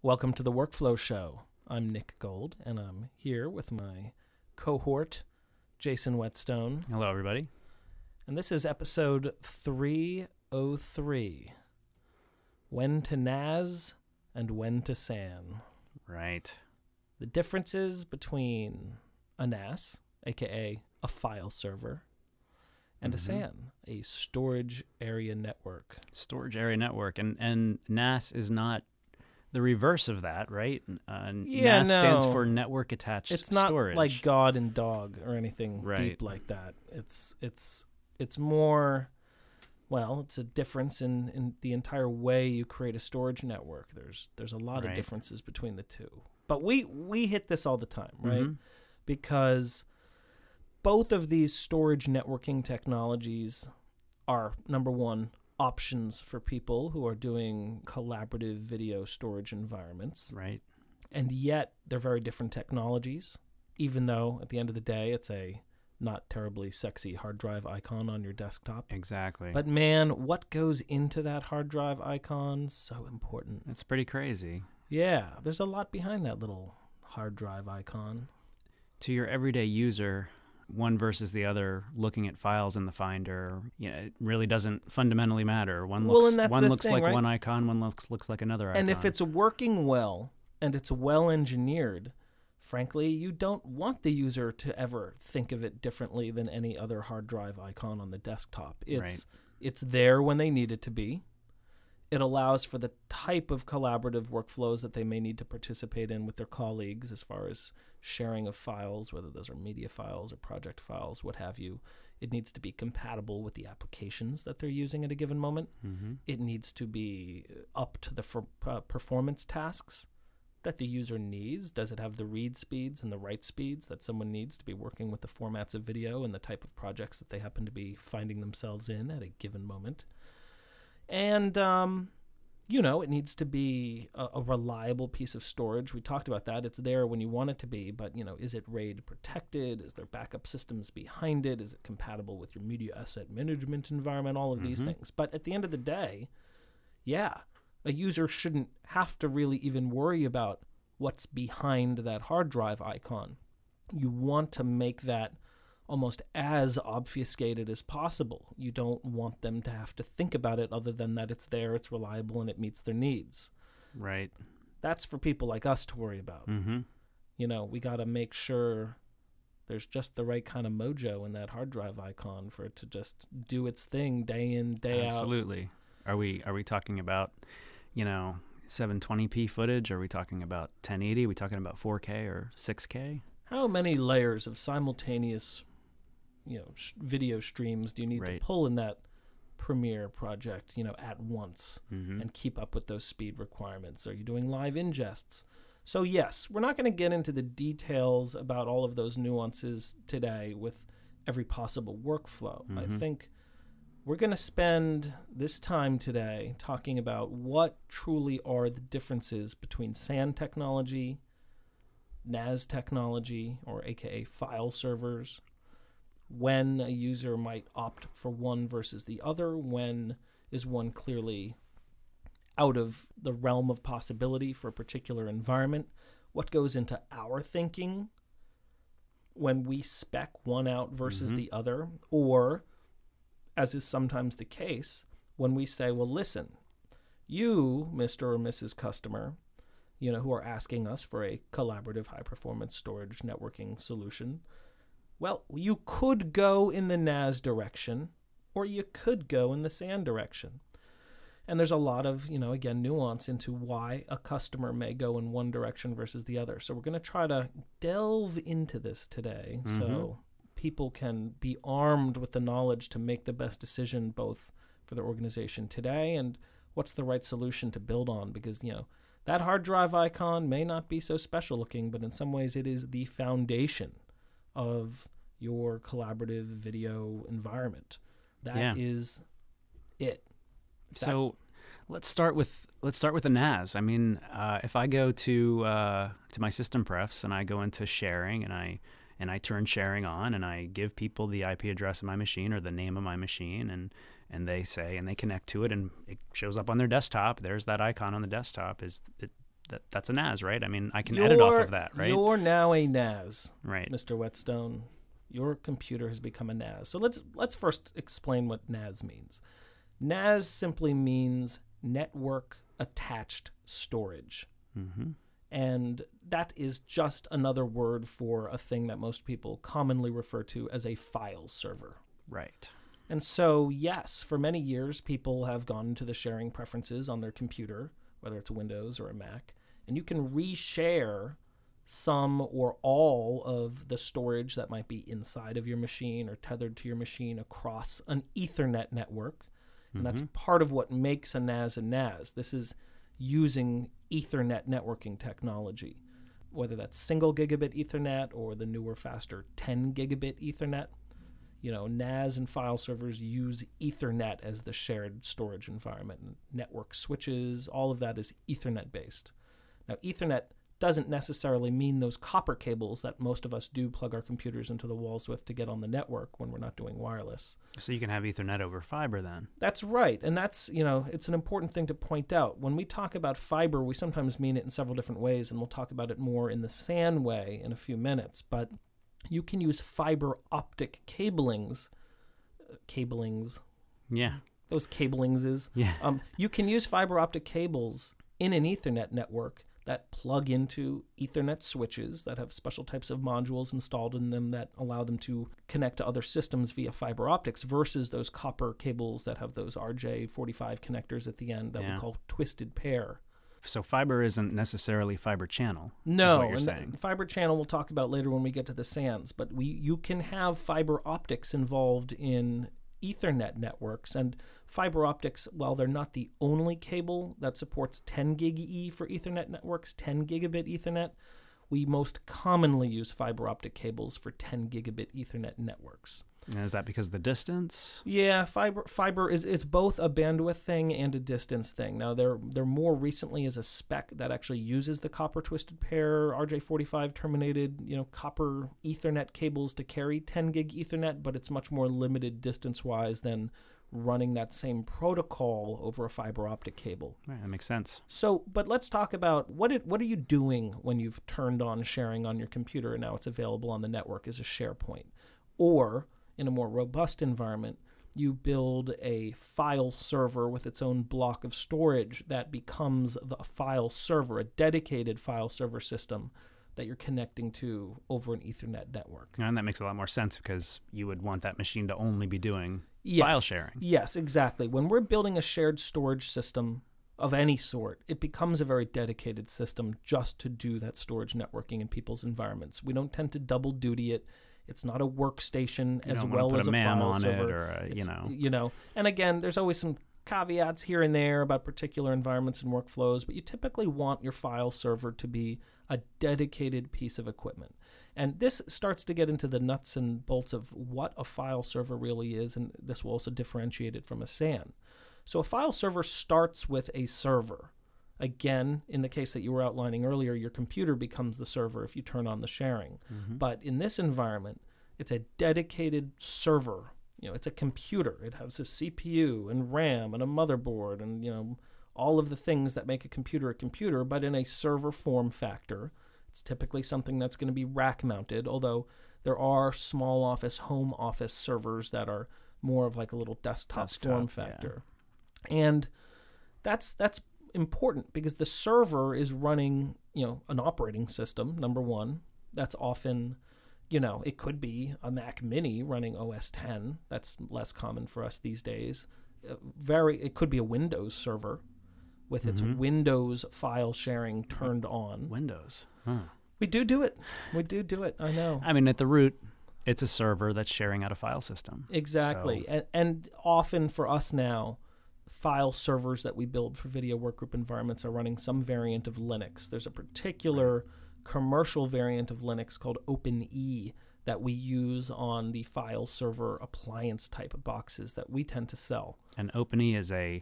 Welcome to the Workflow Show. I'm Nick Gold, and I'm here with my cohort, Jason Whetstone. Hello, everybody. And this is episode 303, When to NAS and When to SAN. Right. The differences between a NAS, aka a file server, and a SAN, a storage area network. Storage area network. And NAS is not the reverse of that, right? NAS stands for network attached storage. It's not like God and Dog or anything Right. deep like that. It's more, well, it's a difference in the entire way you create a storage network. There's a lot of differences between the two. But we hit this all the time, right? Because both of these storage networking technologies are, number one, options for people who are doing collaborative video storage environments. Right. And yet they're very different technologies, even though at the end of the day it's a not terribly sexy hard drive icon on your desktop. Exactly. But man, what goes into that hard drive icon? So important. It's pretty crazy. Yeah, there's a lot behind that little hard drive icon. To your everyday user, one versus the other, looking at files in the Finder, it really doesn't fundamentally matter. One looks like right? one icon, one looks like another icon. And if it's working well and it's well engineered, frankly, you don't want the user to ever think of it differently than any other hard drive icon on the desktop. It's there when they need it to be. It allows for the type of collaborative workflows that they may need to participate in with their colleagues as far as sharing of files, whether those are media files or project files, what have you. It needs to be compatible with the applications that they're using at a given moment. It needs to be up to the performance tasks that the user needs. Does it have the read speeds and the write speeds that someone needs to be working with the formats of video and the type of projects that they happen to be finding themselves in at a given moment? And, it needs to be a reliable piece of storage. We talked about that. It's there when you want it to be, but, is it RAID protected? Is there backup systems behind it? Is it compatible with your media asset management environment? All of these things. But at the end of the day, a user shouldn't have to really even worry about what's behind that hard drive icon. You want to make that almost as obfuscated as possible. You don't want them to have to think about it other than that it's there, it's reliable, and it meets their needs. Right. That's for people like us to worry about. We got to make sure there's just the right kind of mojo in that hard drive icon for it to just do its thing day in, day out. Absolutely. Are we talking about, 720p footage? Are we talking about 1080? Are we talking about 4K or 6K? How many layers of simultaneous video streams do you need to pull in that Premiere project, at once and keep up with those speed requirements? Are you doing live ingests? So yes, we're not going to get into the details about all of those nuances today with every possible workflow. I think we're going to spend this time today talking about what truly are the differences between SAN technology, NAS technology, or aka file servers, when a user might opt for one versus the other, when is one clearly out of the realm of possibility for a particular environment, what goes into our thinking when we spec one out versus the other, or, as is sometimes the case, when we say, well, listen, you, Mr. or Mrs. Customer, who are asking us for a collaborative high-performance storage networking solution, well, you could go in the NAS direction, or you could go in the SAN direction. And there's a lot of, again, nuance into why a customer may go in one direction versus the other. So we're going to try to delve into this today so people can be armed with the knowledge to make the best decision both for their organization today and what's the right solution to build on. Because, that hard drive icon may not be so special looking, but in some ways it is the foundation of your collaborative video environment. That is it. So let's start with the NAS. I mean, if I go to my system prefs and I go into sharing and I turn sharing on and I give people the IP address of my machine or the name of my machine and they say, and they connect to it and it shows up on their desktop. There's that icon on the desktop. that's a NAS, right? I mean, I can edit off of that, right? You're now a NAS, right, Mr. Whetstone. Your computer has become a NAS. So let's first explain what NAS means. NAS simply means network attached storage. Mm-hmm. And that is just another word for a thing that most people commonly refer to as a file server. Right. And so, yes, for many years, people have gone into the sharing preferences on their computer, whether it's a Windows or a Mac, and you can reshare some or all of the storage that might be inside of your machine or tethered to your machine across an Ethernet network. And that's part of what makes a NAS a NAS. This is using Ethernet networking technology, whether that's single gigabit Ethernet or the newer, faster 10 gigabit Ethernet. You know, NAS and file servers use Ethernet as the shared storage environment. And network switches, all of that is Ethernet based. Now, Ethernet doesn't necessarily mean those copper cables that most of us do plug our computers into the walls with to get on the network when we're not doing wireless. So you can have Ethernet over fiber then. That's right. And that's, you know, it's an important thing to point out. When we talk about fiber, we sometimes mean it in several different ways, and we'll talk about it more in the SAN way in a few minutes. But you can use fiber optic cablings. Yeah. Those cablingses. Yeah. You can use fiber optic cables in an Ethernet network that plug into Ethernet switches that have special types of modules installed in them that allow them to connect to other systems via fiber optics versus those copper cables that have those RJ45 connectors at the end that we call twisted pair. So fiber isn't necessarily fiber channel. No, is what you're saying. Fiber channel we'll talk about later when we get to the SANs, but you can have fiber optics involved in Ethernet networks, and fiber optics, while they're not the only cable that supports 10 gig E for Ethernet networks, 10 gigabit Ethernet, we most commonly use fiber optic cables for 10 gigabit Ethernet networks. And is that because of the distance? Yeah, fiber is it's both a bandwidth thing and a distance thing. Now, there more recently is a spec that actually uses the copper twisted pair RJ45 terminated, copper Ethernet cables to carry 10 gig Ethernet, but it's much more limited distance-wise than running that same protocol over a fiber optic cable. Right, that makes sense. So, but let's talk about what are you doing when you've turned on sharing on your computer and now it's available on the network as a SharePoint, or in a more robust environment, you build a file server with its own block of storage that becomes the file server, a dedicated file server system that you're connecting to over an Ethernet network. And that makes a lot more sense because you would want that machine to only be doing file sharing. Yes, exactly. When we're building a shared storage system of any sort, it becomes a very dedicated system just to do that storage networking in people's environments. We don't tend to double duty it. It's not a workstation as well as a file server. And again, there's always some caveats here and there about particular environments and workflows, but you typically want your file server to be a dedicated piece of equipment. And this starts to get into the nuts and bolts of what a file server really is, and this will also differentiate it from a SAN. So a file server starts with a server. Again, in the case that you were outlining earlier, your computer becomes the server if you turn on the sharing. Mm-hmm. But in this environment, it's a dedicated server. It's a computer. It has a CPU and RAM and a motherboard and, all of the things that make a computer, but in a server form factor. It's typically something that's going to be rack mounted, although there are small office, home office servers that are more of like a little desktop form factor. Yeah. And that's important because the server is running, an operating system, number one. That's often, it could be a Mac Mini running OS X. That's less common for us these days. It could be a Windows server with its Windows file sharing turned on. Windows. Huh. We do it. I know. I mean, at the root, it's a server that's sharing out a file system. Exactly. So. And often for us now, file servers that we build for video workgroup environments are running some variant of Linux. There's a particular commercial variant of Linux called OpenE that we use on the file server appliance type of boxes that we tend to sell. And OpenE is a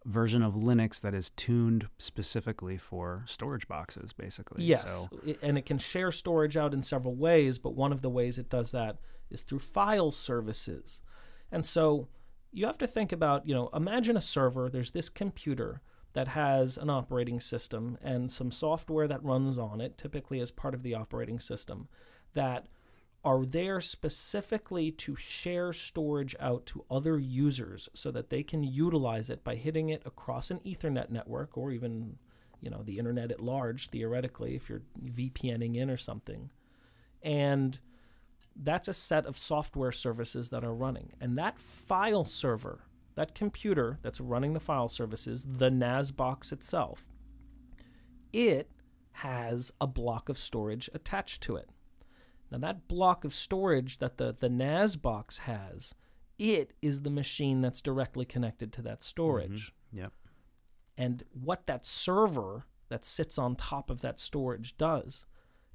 version of Linux that is tuned specifically for storage boxes, basically. Yes, and it can share storage out in several ways, but one of the ways it does that is through file services. And so you have to think about, imagine a server, there's this computer, that has an operating system and some software that runs on it, typically as part of the operating system, that are there specifically to share storage out to other users so that they can utilize it by hitting it across an Ethernet network, or even, the internet at large, theoretically, if you're VPNing in or something. And that's a set of software services that are running. And that file server, that computer that's running the file services, the NAS box itself, it has a block of storage attached to it. Now, that block of storage that the NAS box has, it is the machine that's directly connected to that storage. Mm-hmm. Yep. And what that server that sits on top of that storage does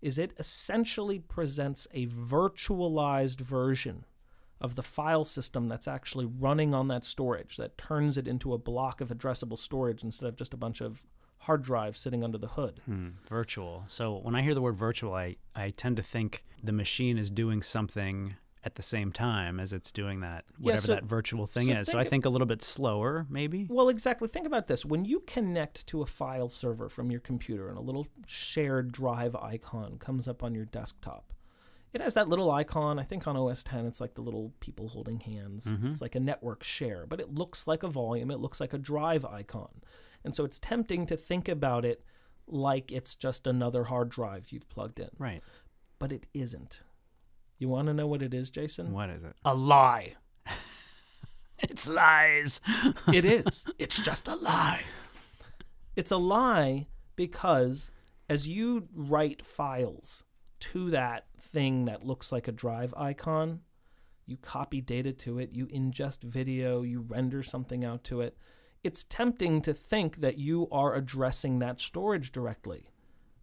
is it essentially presents a virtualized version of the file system that's actually running on that storage, that turns it into a block of addressable storage instead of just a bunch of hard drive sitting under the hood. Virtual. So when I hear the word virtual, I tend to think the machine is doing something at the same time as it's doing that, whatever that virtual thing is. So I think a little bit slower, maybe? Well, exactly. Think about this. When you connect to a file server from your computer and a little shared drive icon comes up on your desktop, it has that little icon. I think on OS X, it's like the little people holding hands. Mm-hmm. It's like a network share, but it looks like a volume. It looks like a drive icon. And so it's tempting to think about it like it's just another hard drive you've plugged in. Right. But it isn't. You want to know what it is, Jason? What is it? A lie. It's lies. It is. It's just a lie. It's a lie because as you write files to that thing that looks like a drive icon, you copy data to it, you ingest video, you render something out to it. It's tempting to think that you are addressing that storage directly,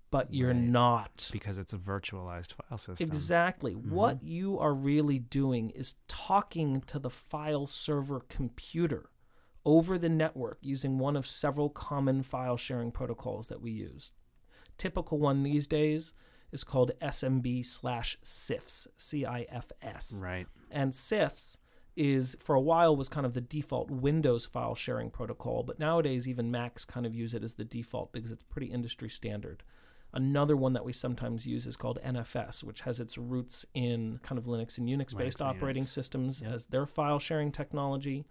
but you're not. Because it's a virtualized file system. Exactly. Mm-hmm. What you are really doing is talking to the file server computer over the network using one of several common file sharing protocols that we use. Typical one these days is called SMB/CIFS, CIFS. Right. And CIFS is, for a while, was kind of the default Windows file sharing protocol, but nowadays even Macs kind of use it as the default because it's pretty industry standard. Another one that we sometimes use is called NFS, which has its roots in kind of Linux and Unix-based operating systems as their file sharing technology.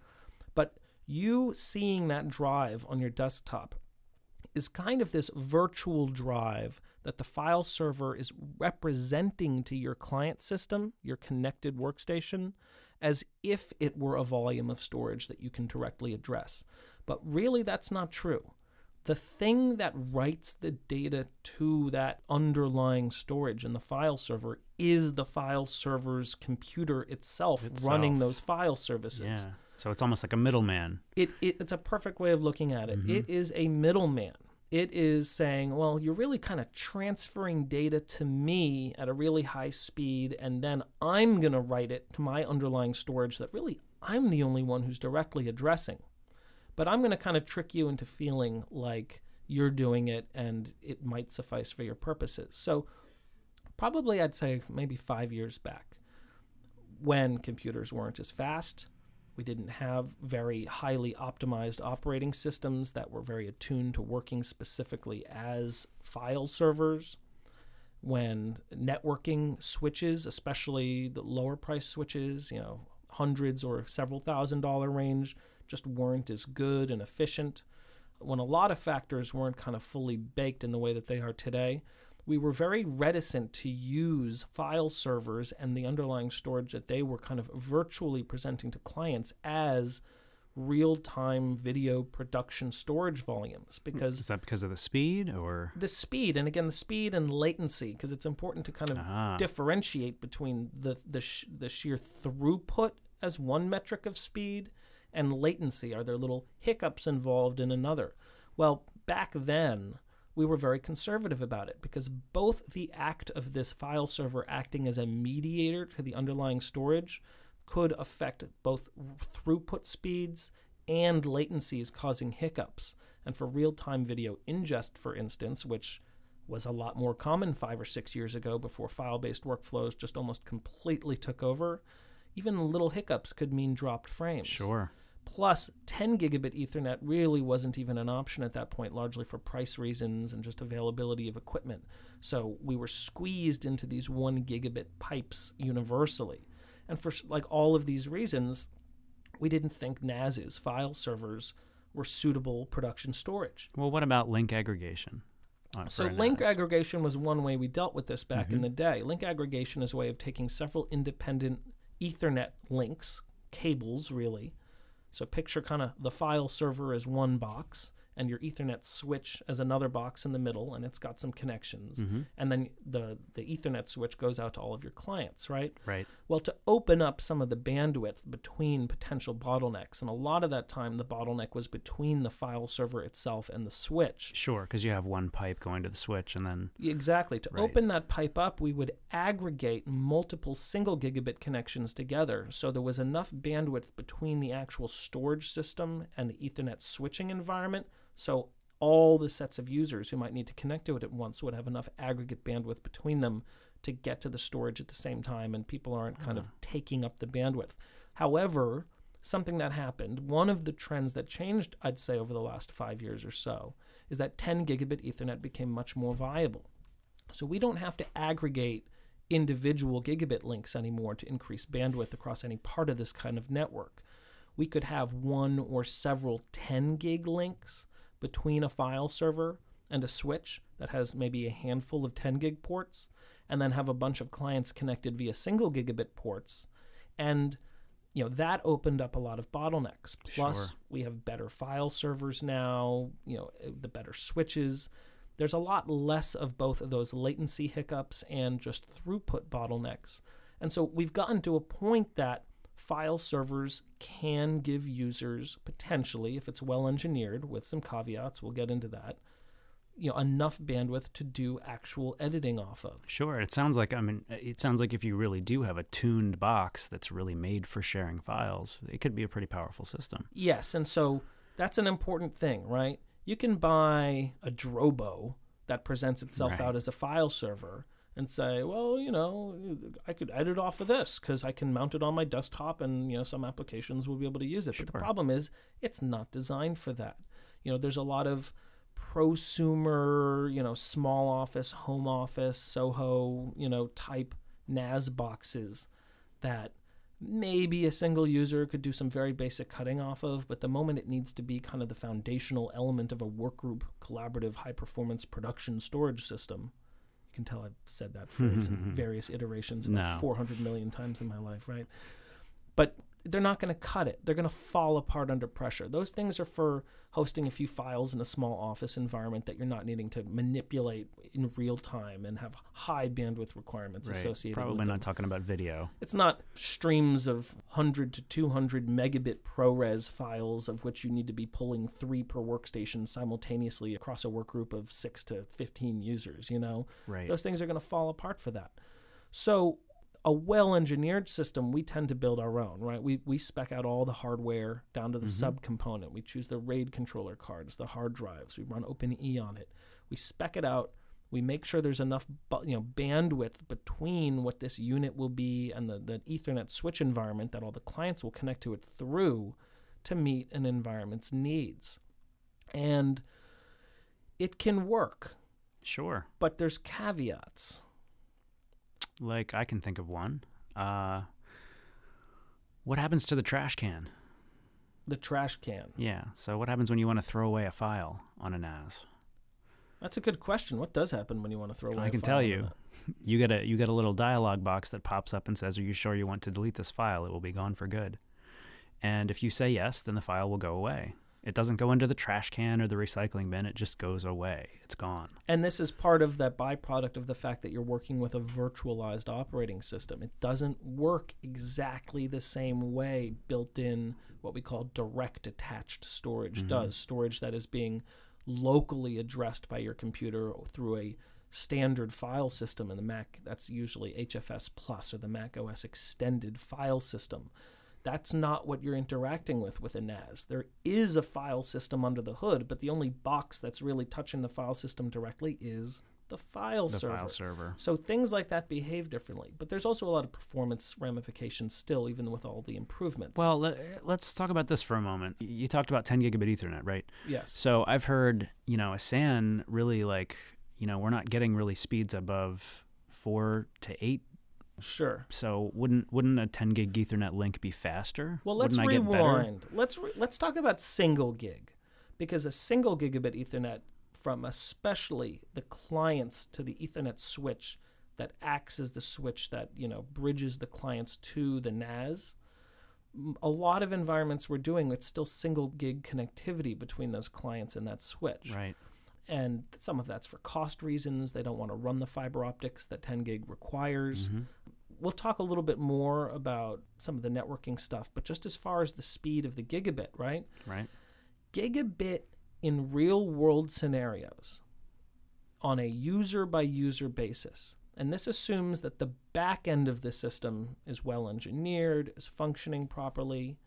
But you seeing that drive on your desktop is kind of this virtual drive that the file server is representing to your client system, your connected workstation, as if it were a volume of storage that you can directly address. But really, that's not true. The thing that writes the data to that underlying storage in the file server is the file server's computer itself. Running those file services. Yeah. So it's almost like a middleman. It's a perfect way of looking at it. Mm-hmm. It is a middleman. It is saying, well, you're really kind of transferring data to me at a really high speed, and then I'm going to write it to my underlying storage that really I'm the only one who's directly addressing. But I'm going to kind of trick you into feeling like you're doing it and it might suffice for your purposes. So probably I'd say maybe 5 years back, when computers weren't as fast, we didn't have very highly optimized operating systems that were very attuned to working specifically as file servers, when networking switches, especially the lower price switches, hundreds or several $1,000 range, just weren't as good and efficient. When a lot of factors weren't kind of fully baked in the way that they are today, we were very reticent to use file servers and the underlying storage that they were kind of virtually presenting to clients as real-time video production storage volumes. Because is that because of the speed or? The speed, and again, the speed and latency, because it's important to kind of differentiate between the sheer throughput as one metric of speed and latency. Are there little hiccups involved in another? Well, back then, we were very conservative about it because both the act of this file server acting as a mediator to the underlying storage could affect both throughput speeds and latencies, causing hiccups. And for real-time video ingest, for instance, which was a lot more common 5 or 6 years ago before file-based workflows just almost completely took over, even little hiccups could mean dropped frames. Sure. Plus, 10 gigabit Ethernet really wasn't even an option at that point, largely for price reasons and just availability of equipment. So we were squeezed into these 1 gigabit pipes universally. And for like all of these reasons, we didn't think NASs, file servers, were suitable production storage. Well, what about link aggregation? So link aggregation was one way we dealt with this back in the day. Link aggregation is a way of taking several independent Ethernet links, cables really. So picture kind of the file server as one box and your Ethernet switch as another box in the middle, and it's got some connections. And then the Ethernet switch goes out to all of your clients, right? Right. Well, to open up some of the bandwidth between potential bottlenecks, and a lot of that time the bottleneck was between the file server itself and the switch. Sure, because you have one pipe going to the switch and then... Exactly. To open that pipe up, we would aggregate multiple single gigabit connections together, so there was enough bandwidth between the actual storage system and the Ethernet switching environment. So all the sets of users who might need to connect to it at once would have enough aggregate bandwidth between them to get to the storage at the same time, and people aren't kind of taking up the bandwidth. However, something that happened, one of the trends that changed, I'd say, over the last 5 years or so, is that 10 gigabit Ethernet became much more viable. So we don't have to aggregate individual gigabit links anymore to increase bandwidth across any part of this kind of network. We could have one or several 10 gig links between a file server and a switch that has maybe a handful of 10 gig ports, and then have a bunch of clients connected via single gigabit ports. And that opened up a lot of bottlenecks. Plus, we have better file servers now, the better switches. There's a lot less of both of those latency hiccups and just throughput bottlenecks. And so we've gotten to a point that file servers can give users, potentially, if it's well engineered with some caveats, we'll get into that, enough bandwidth to do actual editing off of. Sure. It sounds like if you really do have a tuned box that's really made for sharing files, it could be a pretty powerful system. Yes, and so that's an important thing, right? You can buy a Drobo that presents itself out as a file server and say, well, I could edit off of this because I can mount it on my desktop and, some applications will be able to use it. Sure. But the problem is it's not designed for that. There's a lot of prosumer, small office, home office, Soho, type NAS boxes that maybe a single user could do some very basic cutting off of, but the moment it needs to be kind of the foundational element of a workgroup, collaborative, high-performance production storage system, you can tell I've said that phrase in various iterations about 400 million times in my life, right? But they're not going to cut it. They're going to fall apart under pressure. Those things are for hosting a few files in a small office environment that you're not needing to manipulate in real time and have high bandwidth requirements associated with them. Probably not talking about video. It's not streams of 100 to 200 megabit ProRes files of which you need to be pulling 3 per workstation simultaneously across a workgroup of 6 to 15 users, Right. Those things are going to fall apart for that. So a well-engineered system, we tend to build our own, right? We spec out all the hardware down to the subcomponent. We choose the RAID controller cards, the hard drives. We run OpenE on it. We spec it out. We make sure there's enough bandwidth between what this unit will be and the Ethernet switch environment that all the clients will connect to it through to meet an environment's needs. And it can work. Sure. But there's caveats. Like, I can think of one. What happens to the trash can? The trash can. Yeah. So what happens when you want to throw away a file on a NAS? That's a good question. What does happen when you want to throw away a file? I can tell you. You get a little dialog box that pops up and says, "Are you sure you want to delete this file? It will be gone for good." And if you say yes, then the file will go away. It doesn't go into the trash can or the recycling bin. It just goes away. It's gone. And this is part of that byproduct of the fact that you're working with a virtualized operating system. It doesn't work exactly the same way built-in, what we call direct attached storage does. Storage that is being locally addressed by your computer through a standard file system. In the Mac, that's usually HFS Plus or the Mac OS Extended File System. That's not what you're interacting with a NAS. There is a file system under the hood, but the only box that's really touching the file system directly is the file server. So things like that behave differently. But there's also a lot of performance ramifications still, even with all the improvements. Well, let's talk about this for a moment. You talked about 10 gigabit Ethernet, right? Yes. So I've heard, a SAN really we're not getting really speeds above 4 to 8. Sure. So wouldn't a 10 gig Ethernet link be faster? Well, let's rewind. Let's talk about single gig, because a single gigabit Ethernet, from especially the clients to the Ethernet switch that acts as the switch that bridges the clients to the NAS. A lot of environments we're doing, it's still single gig connectivity between those clients and that switch. Right. And some of that's for cost reasons. They don't want to run the fiber optics that 10 gig requires. Mm-hmm. We'll talk a little bit more about some of the networking stuff, but just as far as the speed of the gigabit, right? Right. Gigabit in real world scenarios on a user by user basis. And this assumes that the back end of the system is well engineered, is functioning properly,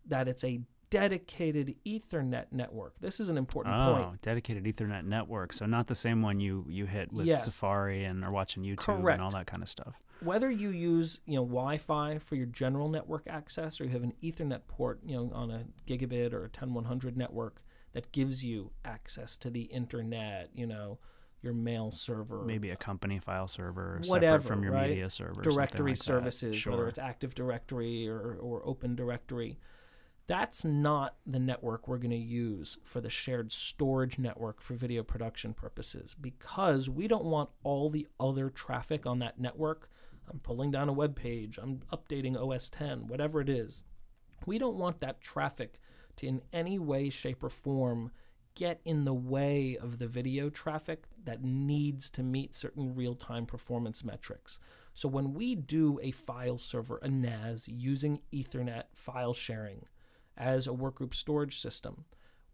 that it's a dedicated Ethernet network. This is an important point. Oh, dedicated Ethernet network. So not the same one you hit with Safari and are watching YouTube and all that kind of stuff. Whether you use Wi-Fi for your general network access, or you have an Ethernet port on a gigabit or a 10100 network that gives you access to the internet, your mail server, maybe a company file server, whatever, separate from your media server, directory like services, sure. Whether it's Active Directory or Open Directory. That's not the network we're going to use for the shared storage network for video production purposes, because we don't want all the other traffic on that network. I'm pulling down a web page, I'm updating OS 10, whatever it is. We don't want that traffic to in any way, shape, or form get in the way of the video traffic that needs to meet certain real-time performance metrics. So when we do a file server, a NAS, using Ethernet file sharing as a workgroup storage system,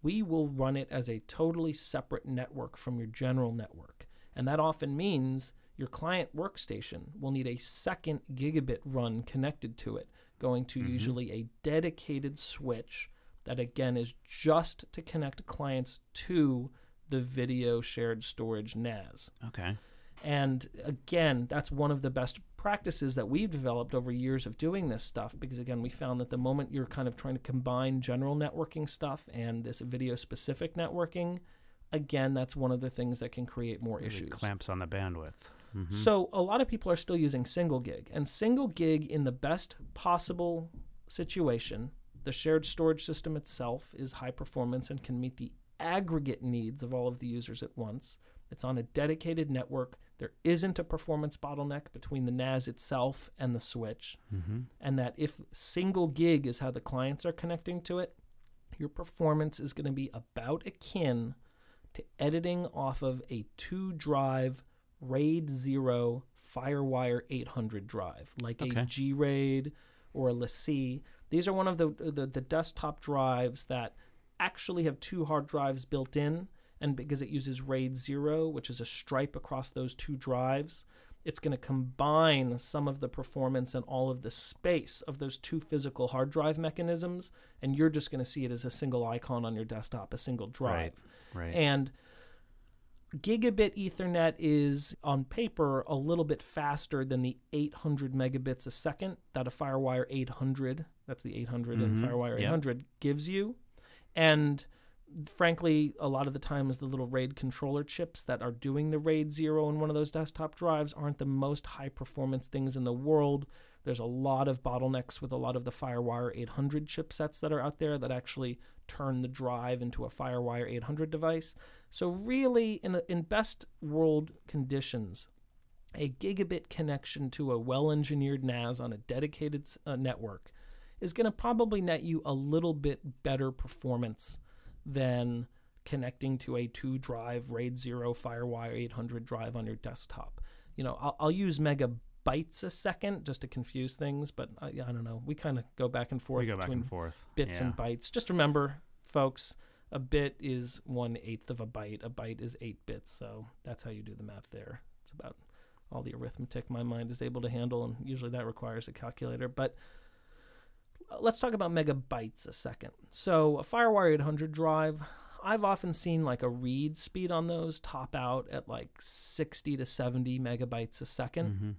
we will run it as a totally separate network from your general network. And that often means your client workstation will need a second gigabit run connected to it, going to usually a dedicated switch that, again, is just to connect clients to the video shared storage NAS. Okay. And again, that's one of the best practices that we've developed over years of doing this stuff, because again, we found that the moment you're kind of trying to combine general networking stuff and this video-specific networking, again, that's one of the things that can create more issues. It clamps on the bandwidth. Mm-hmm. So a lot of people are still using single gig, and single gig in the best possible situation, the shared storage system itself is high performance and can meet the aggregate needs of all of the users at once. It's on a dedicated network. There isn't a performance bottleneck between the NAS itself and the switch. Mm-hmm. And that if single gig is how the clients are connecting to it, your performance is going to be about akin to editing off of a 2-drive RAID 0 FireWire 800 drive, like a G-RAID or a LaCie. These are one of the desktop drives that actually have 2 hard drives built in, and because it uses RAID 0, which is a stripe across those 2 drives, it's going to combine some of the performance and all of the space of those 2 physical hard drive mechanisms, and you're just going to see it as a single icon on your desktop, a single drive. Right. And gigabit Ethernet is, on paper, a little bit faster than the 800 megabits a second that a FireWire 800, that's the 800 and FireWire 800, gives you. And frankly, a lot of the times the little RAID controller chips that are doing the RAID 0 in one of those desktop drives aren't the most high-performance things in the world. There's a lot of bottlenecks with a lot of the FireWire 800 chipsets that are out there that actually turn the drive into a FireWire 800 device. So really, in best world conditions, a gigabit connection to a well-engineered NAS on a dedicated network is going to probably net you a little bit better performance than connecting to a 2-drive RAID 0 FireWire 800 drive on your desktop. I'll use megabytes a second just to confuse things, but I don't know. We kind of go back and forth between bits and bytes. Just remember, folks, a bit is 1/8 of a byte. A byte is 8 bits, so that's how you do the math there. It's about all the arithmetic my mind is able to handle, and usually that requires a calculator. But Let's talk about megabytes a second. So a FireWire 800 drive, I've often seen like a read speed on those top out at like 60 to 70 megabytes a second.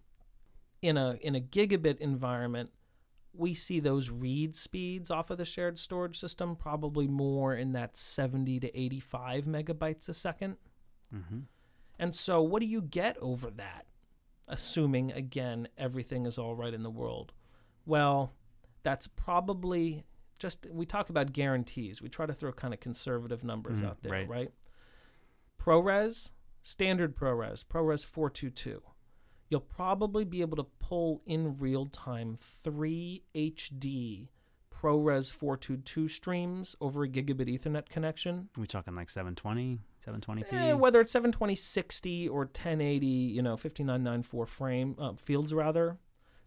In a gigabit environment, we see those read speeds off of the shared storage system probably more in that 70 to 85 megabytes a second. And so what do you get over that, assuming, again, everything is all right in the world? Well, that's probably just, we talk about guarantees. We try to throw kind of conservative numbers out there, right? ProRes, standard ProRes 422. You'll probably be able to pull in real time 3 HD ProRes 422 streams over a gigabit Ethernet connection. Are we talking like 720, 720p? Whether it's 720 60 or 1080, 5994 fields rather.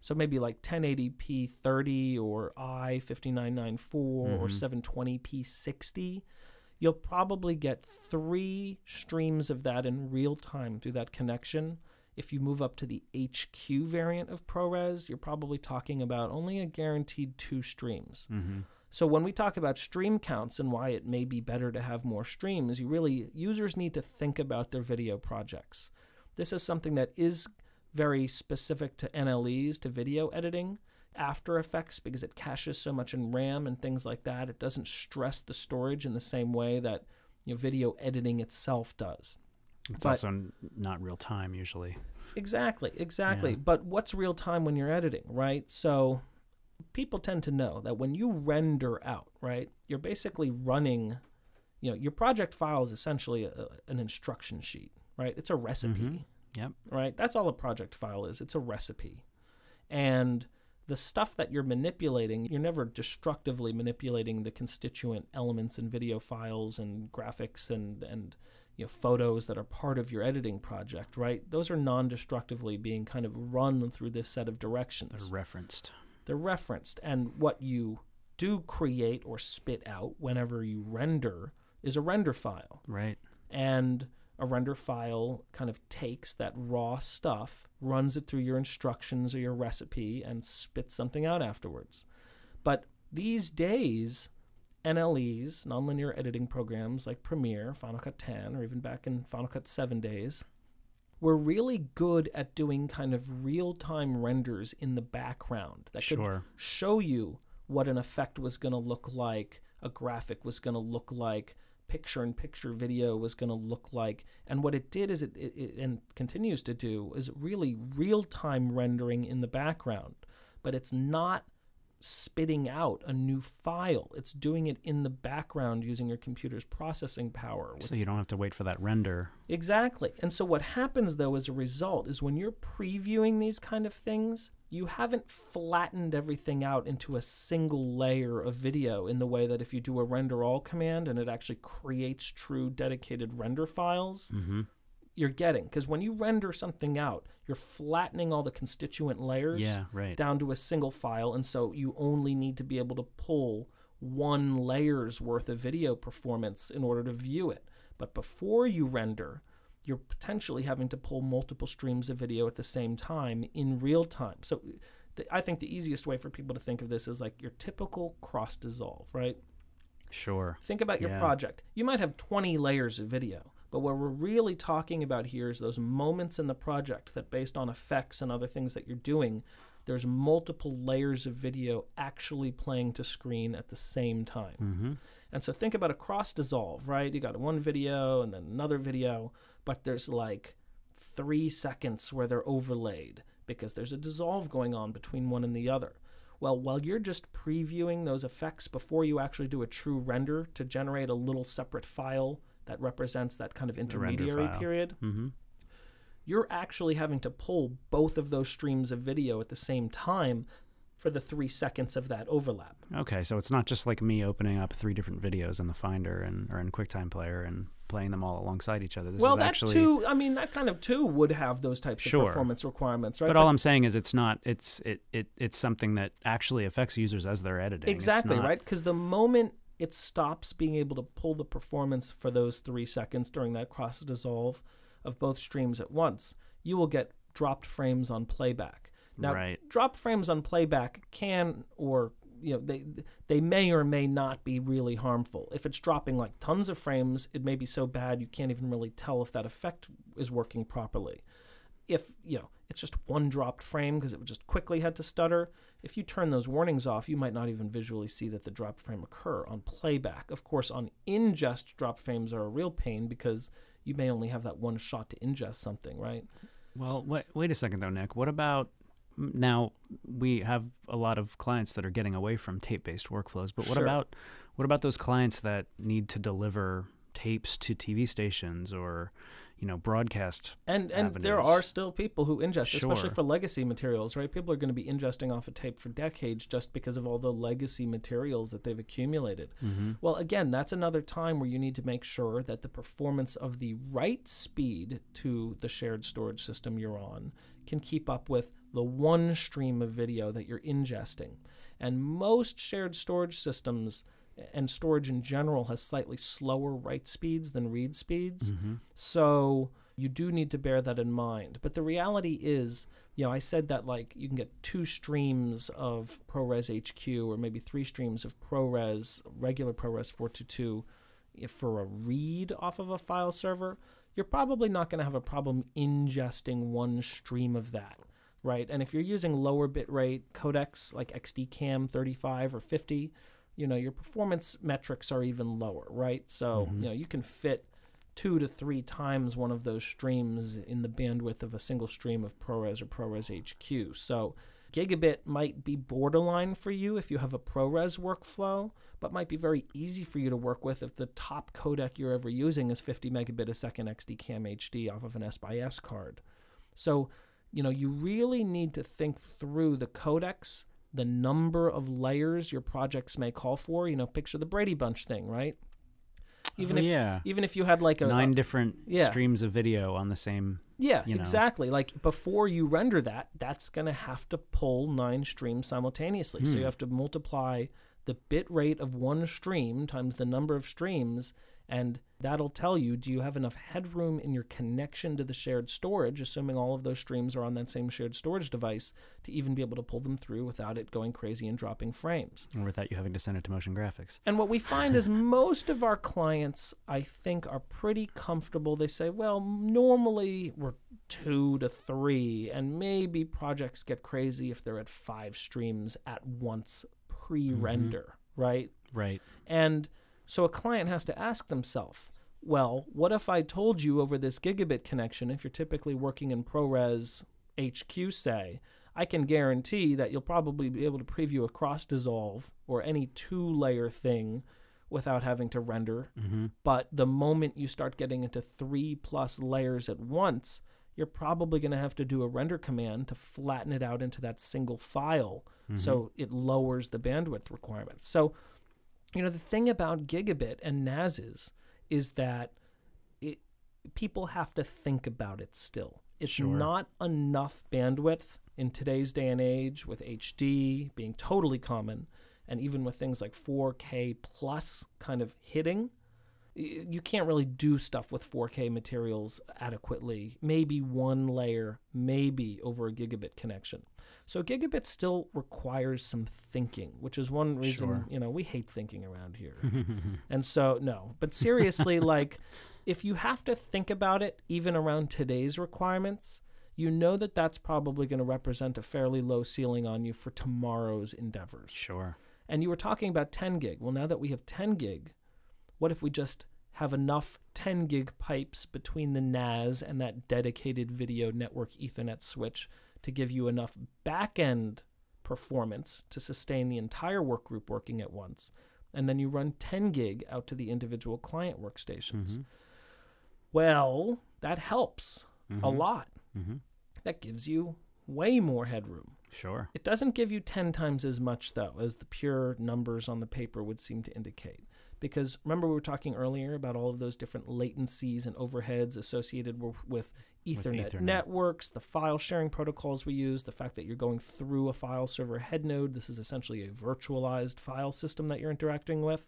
So maybe like 1080p 30 or I 5994 or 720p 60. You'll probably get 3 streams of that in real time through that connection. If you move up to the HQ variant of ProRes, you're probably talking about only a guaranteed 2 streams. So when we talk about stream counts and why it may be better to have more streams, users need to think about their video projects. This is something that is very specific to NLEs, to video editing. After Effects, because it caches so much in RAM and things like that, it doesn't stress the storage in the same way that video editing itself does. It's also not real time usually. Exactly. Yeah. But what's real time when you're editing, right? So people tend to know that when you render out, right, you're basically running, your project file is essentially an instruction sheet, right? It's a recipe. Yep. Right? That's all a project file is. It's a recipe. And the stuff that you're manipulating, you're never destructively manipulating the constituent elements in video files and graphics and photos that are part of your editing project, right? Those are non-destructively being kind of run through this set of directions. They're referenced. And what you do create or spit out whenever you render is a render file. Right. And a render file kind of takes that raw stuff, runs it through your instructions or your recipe, and spits something out afterwards. But these days, NLEs, nonlinear editing programs like Premiere, Final Cut 10, or even back in Final Cut 7 days, were really good at doing kind of real-time renders in the background that could show you what an effect was going to look like, a graphic was going to look like, picture-in-picture video was going to look like. And what it did is it and continues to do is really real-time rendering in the background. But it's not spitting out a new file. It's doing it in the background using your computer's processing power. So you don't have to wait for that render. Exactly. And so what happens, though, as a result is when you're previewing these kind of things, you haven't flattened everything out into a single layer of video in the way that if you do a render all command and it actually creates true dedicated render files, you're getting. Because when you render something out, you're flattening all the constituent layers down to a single file, and so you only need to be able to pull one layer's worth of video performance in order to view it. But before you render, you're potentially having to pull multiple streams of video at the same time in real time. So I think the easiest way for people to think of this is like your typical cross dissolve, right? Sure. Think about your project. You might have 20 layers of video, but what we're really talking about here is those moments in the project that, based on effects and other things that you're doing, there's multiple layers of video actually playing to screen at the same time. And so think about a cross dissolve, right? You got one video and then another video, but there's like 3 seconds where they're overlaid because there's a dissolve going on between one and the other. Well, while you're just previewing those effects before you actually do a true render to generate a little separate file that represents that kind of intermediary period, you're actually having to pull both of those streams of video at the same time for the 3 seconds of that overlap. Okay, so it's not just like me opening up 3 different videos in the Finder or in QuickTime Player and playing them all alongside each other. This is that actually... too, I mean, that kind of too would have those types of performance requirements, right? But all I'm saying is it's not, it's something that actually affects users as they're editing. Exactly, right? Because the moment it stops being able to pull the performance for those 3 seconds during that cross dissolve of both streams at once, you will get dropped frames on playback. Now, dropped frames on playback can or they may or may not be really harmful. If it's dropping like tons of frames, it may be so bad you can't even really tell if that effect is working properly. If it's just one dropped frame because it just quickly had to stutter, if you turn those warnings off, you might not even visually see that the dropped frame occur on playback. Of course, on ingest, dropped frames are a real pain because you may only have that one shot to ingest something, right? Well, wait a second though, Nick. What about now? We have a lot of clients that are getting away from tape-based workflows, but what about those clients that need to deliver tapes to TV stations or broadcast and avenues? There are still people who ingest, Sure. especially for legacy materials, right? People are going to be ingesting off a tape for decades just because of all the legacy materials that they've accumulated. Mm-hmm. Well, again, that's another time where you need to make sure that the performance of the write speed to the shared storage system you're on can keep up with the one stream of video that you're ingesting. And most shared storage systems and storage in general has slightly slower write speeds than read speeds. Mm-hmm. So you do need to bear that in mind. But the reality is, I said that like you can get 2 streams of ProRes HQ or maybe 3 streams of ProRes, regular ProRes 422 for a read off of a file server. You're probably not going to have a problem ingesting one stream of that, right? And if you're using lower bitrate codecs like XDCAM 35 or 50, your performance metrics are even lower, right? So, Mm-hmm. You can fit 2 to 3 times one of those streams in the bandwidth of a single stream of ProRes or ProRes HQ. So gigabit might be borderline for you if you have a ProRes workflow, but might be very easy for you to work with if the top codec you're ever using is 50 megabit a second XDCAM HD off of an S/S card. So, you really need to think through the codecs, the number of layers your projects may call for. Picture the Brady Bunch thing, right? Even if you had like 9 different streams of video on the same. Yeah, exactly. Like before you render that, that's going to have to pull 9 streams simultaneously. So you have to multiply the bit rate of one stream times the number of streams, and that'll tell you, do you have enough headroom in your connection to the shared storage, assuming all of those streams are on that same shared storage device, to even be able to pull them through without it going crazy and dropping frames. Or without you having to send it to motion graphics. And what we find is most of our clients, I think, are pretty comfortable. They say, well, normally we're 2 to 3, and maybe projects get crazy if they're at 5 streams at once pre-render, right? Right. And so a client has to ask themselves, well, what if I told you over this gigabit connection, if you're typically working in ProRes HQ, say, I can guarantee that you'll probably be able to preview a cross dissolve or any 2-layer thing without having to render. Mm-hmm. But the moment you start getting into 3+ layers at once, you're probably going to have to do a render command to flatten it out into that single file. Mm-hmm. So it lowers the bandwidth requirements. So, the thing about gigabit and NASs is that people have to think about it still. It's Sure. not enough bandwidth in today's day and age, with HD being totally common, and even with things like 4K plus kind of hitting. You can't really do stuff with 4K materials adequately. Maybe 1 layer, maybe over a gigabit connection. So gigabit still requires some thinking, which is one reason, Sure. We hate thinking around here. And so, no. But seriously, like, if you have to think about it, even around today's requirements, that that's probably going to represent a fairly low ceiling on you for tomorrow's endeavors. Sure. And you were talking about 10 gig. Well, now that we have 10 gig, what if we just have enough 10 gig pipes between the NAS and that dedicated video network Ethernet switch to give you enough back-end performance to sustain the entire work group working at once, and then you run 10 gig out to the individual client workstations? Mm-hmm. Well, that helps Mm-hmm. a lot. Mm-hmm. That gives you way more headroom. Sure. It doesn't give you 10 times as much, though, as the pure numbers on the paper would seem to indicate. Because remember we were talking earlier about all of those different latencies and overheads associated with Ethernet networks, the file sharing protocols we use, the fact that you're going through a file server head node. This is essentially a virtualized file system that you're interacting with.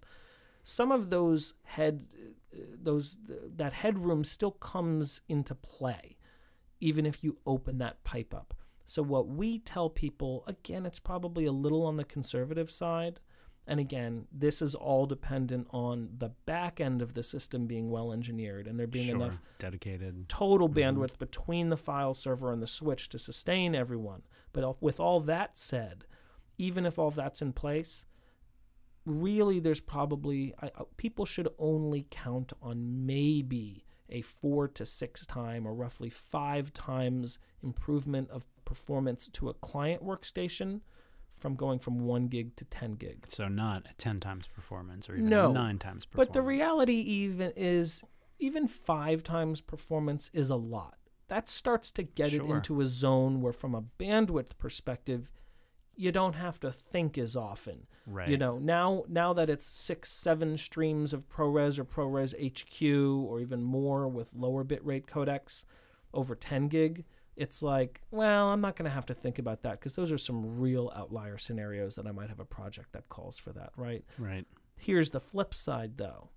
Some of that headroom still comes into play, even if you open that pipe up. So what we tell people, again, it's probably a little on the conservative side. And again, this is all dependent on the back end of the system being well engineered and there being enough dedicated total bandwidth between the file server and the switch to sustain everyone. But with all that said, even if all that's in place, really there's probably, people should only count on maybe a 4 to 6 time or roughly 5 times improvement of performance to a client workstation from going from 1 gig to 10 gig. So not 10 times performance or even 9 times performance. But the reality even 5 times performance is a lot. That starts to get it into a zone where from a bandwidth perspective, you don't have to think as often. Right. You know, now that it's 6, 7 streams of ProRes or ProRes HQ or even more with lower bitrate codecs over 10 gig, it's like, well, I'm not going to have to think about that because those are some real outlier scenarios that I might have a project that calls for that, right? Right. Here's the flip side, though.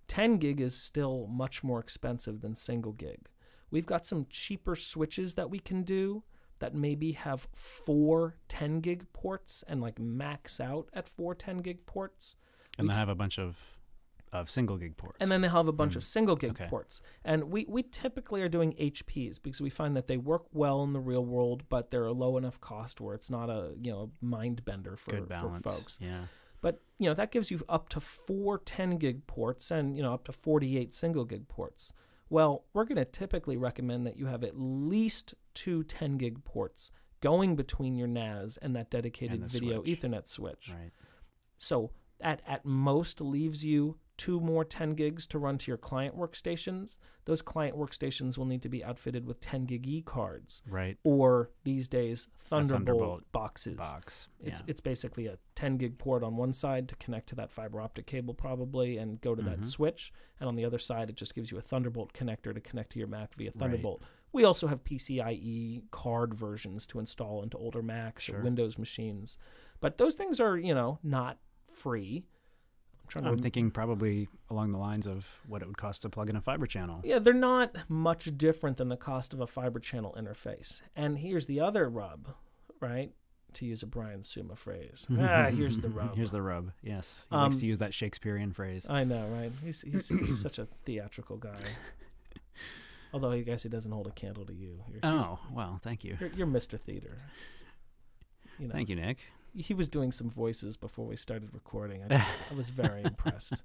10 gig is still much more expensive than single gig. We've got some cheaper switches that we can do that maybe have 4 10 gig ports and like max out at 4 10 gig ports. And then have a bunch of single gig ports. And then they'll have a bunch of single gig ports. And we typically are doing HPs because we find that they work well in the real world, but they're a low enough cost where it's not a mind bender for folks. Yeah. But that gives you up to 4 10 gig ports and up to 48 single gig ports. Well, we're going to typically recommend that you have at least 2 10 gig ports going between your NAS and that dedicated video Ethernet switch. Right. So at most leaves you 2 more 10 gigs to run to your client workstations. Those client workstations will need to be outfitted with 10 gig E cards. Right. Or these days, Thunderbolt boxes. Yeah. It's basically a 10 gig port on one side to connect to that fiber optic cable probably and go to that switch. And on the other side, it just gives you a Thunderbolt connector to connect to your Mac via Thunderbolt. Right. We also have PCIe card versions to install into older Macs or Windows machines. But those things are, not free. I'm thinking probably along the lines of what it would cost to plug in a fiber channel. Yeah, they're not much different than the cost of a fiber channel interface. And here's the other rub, right? To use a Brian Suma phrase. Here's the rub. Here's the rub, yes. He likes to use that Shakespearean phrase. I know, right? He's such a theatrical guy. Although I guess he doesn't hold a candle to you. Well, thank you. You're Mr. Theater. Thank you, Nick. He was doing some voices before we started recording. I was very impressed.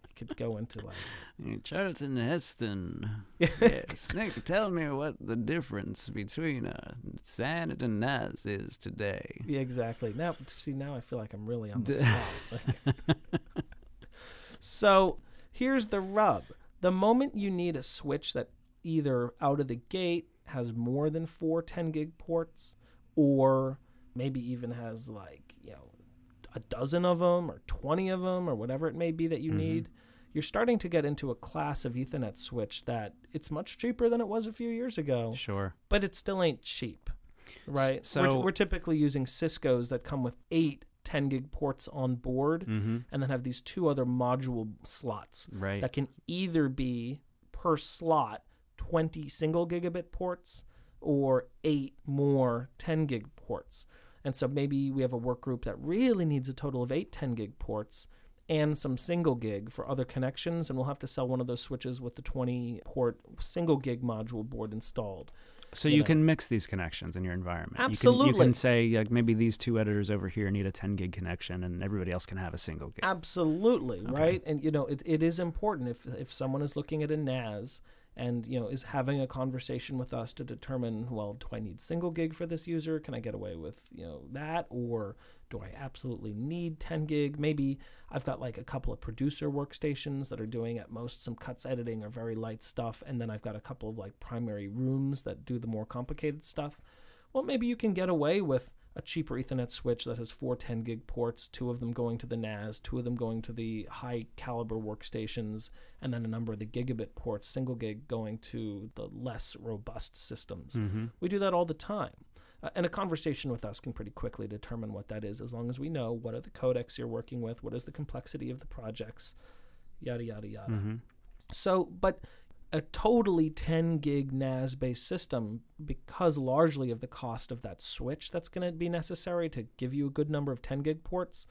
He could go into like Charlton Heston. Yes, Nick, tell me what the difference between a SAN and a NAS is today. Yeah, exactly. Now I feel like I'm really on the spot. So here's the rub. The moment you need a switch that either out of the gate has more than 4 10 gig ports or maybe even has a dozen of them or 20 of them or whatever it may be that you need, you're starting to get into a class of Ethernet switch that it's much cheaper than it was a few years ago. Sure. But it still ain't cheap, right? So we're typically using Cisco's that come with 8 10 gig ports on board and then have these 2 other module slots that can either be per slot 20 single gigabit ports or 8 more 10 gig ports. And so maybe we have a work group that really needs a total of 8 10 gig ports and some single gig for other connections, and we'll have to sell one of those switches with the 20 port single gig module board installed. So you can mix these connections in your environment. Absolutely. You can say maybe these 2 editors over here need a 10 gig connection and everybody else can have a single gig. Absolutely, right? And it is important if someone is looking at a NAS and is having a conversation with us to determine, well, do I need single gig for this user? Can I get away with that, or do I absolutely need 10 gig? Maybe I've got like a couple of producer workstations that are doing at most some cuts editing or very light stuff, and then I've got a couple of like primary rooms that do the more complicated stuff. Well, maybe you can get away with a cheaper Ethernet switch that has 4 10 gig ports, 2 of them going to the NAS, 2 of them going to the high caliber workstations, and then a number of the gigabit ports, single gig, going to the less robust systems. We do that all the time. And a conversation with us can pretty quickly determine what that is, as long as we know what are the codecs you're working with, what is the complexity of the projects, yada, yada, yada. So, but a totally 10 gig NAS based system, because largely of the cost of that switch that's going to be necessary to give you a good number of 10 gig ports,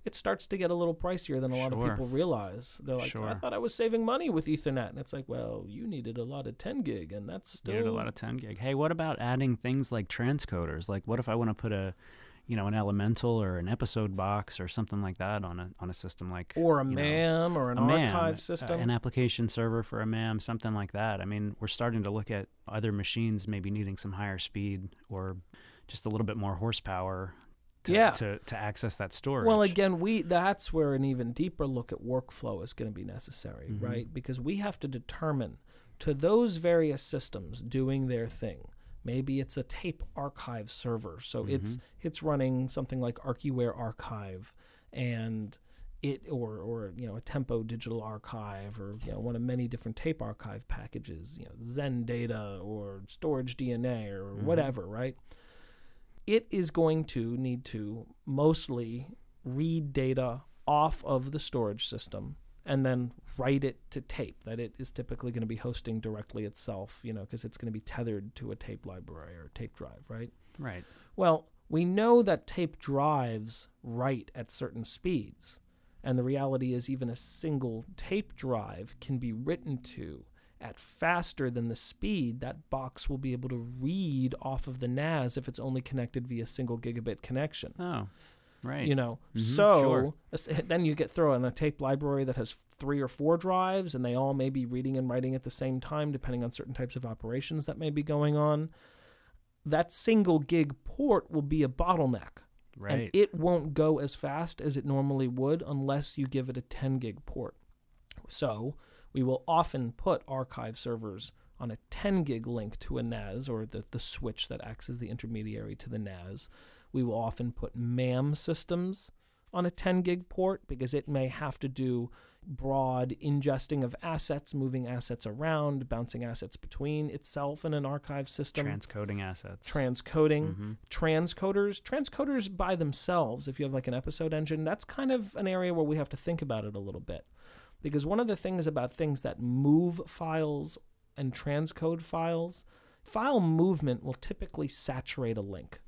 it starts to get a little pricier than a lot of people realize. They're like, I thought I was saving money with Ethernet. And it's like, well, you needed a lot of 10 gig, and that's still... You needed a lot of 10 gig. Hey, what about adding things like transcoders? Like, what if I want to put an elemental or an episode box or something like that on a system like... Or a MAM or an archive system. An application server for a MAM, something like that. I mean, we're starting to look at other machines maybe needing some higher speed or just a little bit more horsepower to access that storage. Well, again, that's where an even deeper look at workflow is going to be necessary, right? Because we have to determine, to those various systems doing their thing, maybe it's a tape archive server, so it's running something like ArchiWare Archive, and or a Tempo digital archive, or one of many different tape archive packages, Zen Data or Storage DNA or whatever, right? It is going to need to mostly read data off of the storage system and then write it to tape that it is typically going to be hosting directly itself, because it's going to be tethered to a tape library or a tape drive, right? Right. Well, we know that tape drives write at certain speeds, and the reality is even a single tape drive can be written to at faster than the speed that box will be able to read off of the NAS if it's only connected via single gigabit connection. Oh, right. Then you throw in a tape library that has 3 or 4 drives, and they all may be reading and writing at the same time, depending on certain types of operations that may be going on. That single gig port will be a bottleneck. Right. And it won't go as fast as it normally would unless you give it a 10 gig port. So we will often put archive servers on a 10 gig link to a NAS, or the switch that acts as the intermediary to the NAS. We will often put MAM systems on a 10 gig port because it may have to do broad ingesting of assets, moving assets around, bouncing assets between itself and an archive system. Transcoding assets. Transcoding. Transcoders by themselves, if you have like an episode engine, that's kind of an area where we have to think about it a little bit. Because one of the things about things that move files and transcode files, file movement will typically saturate a link,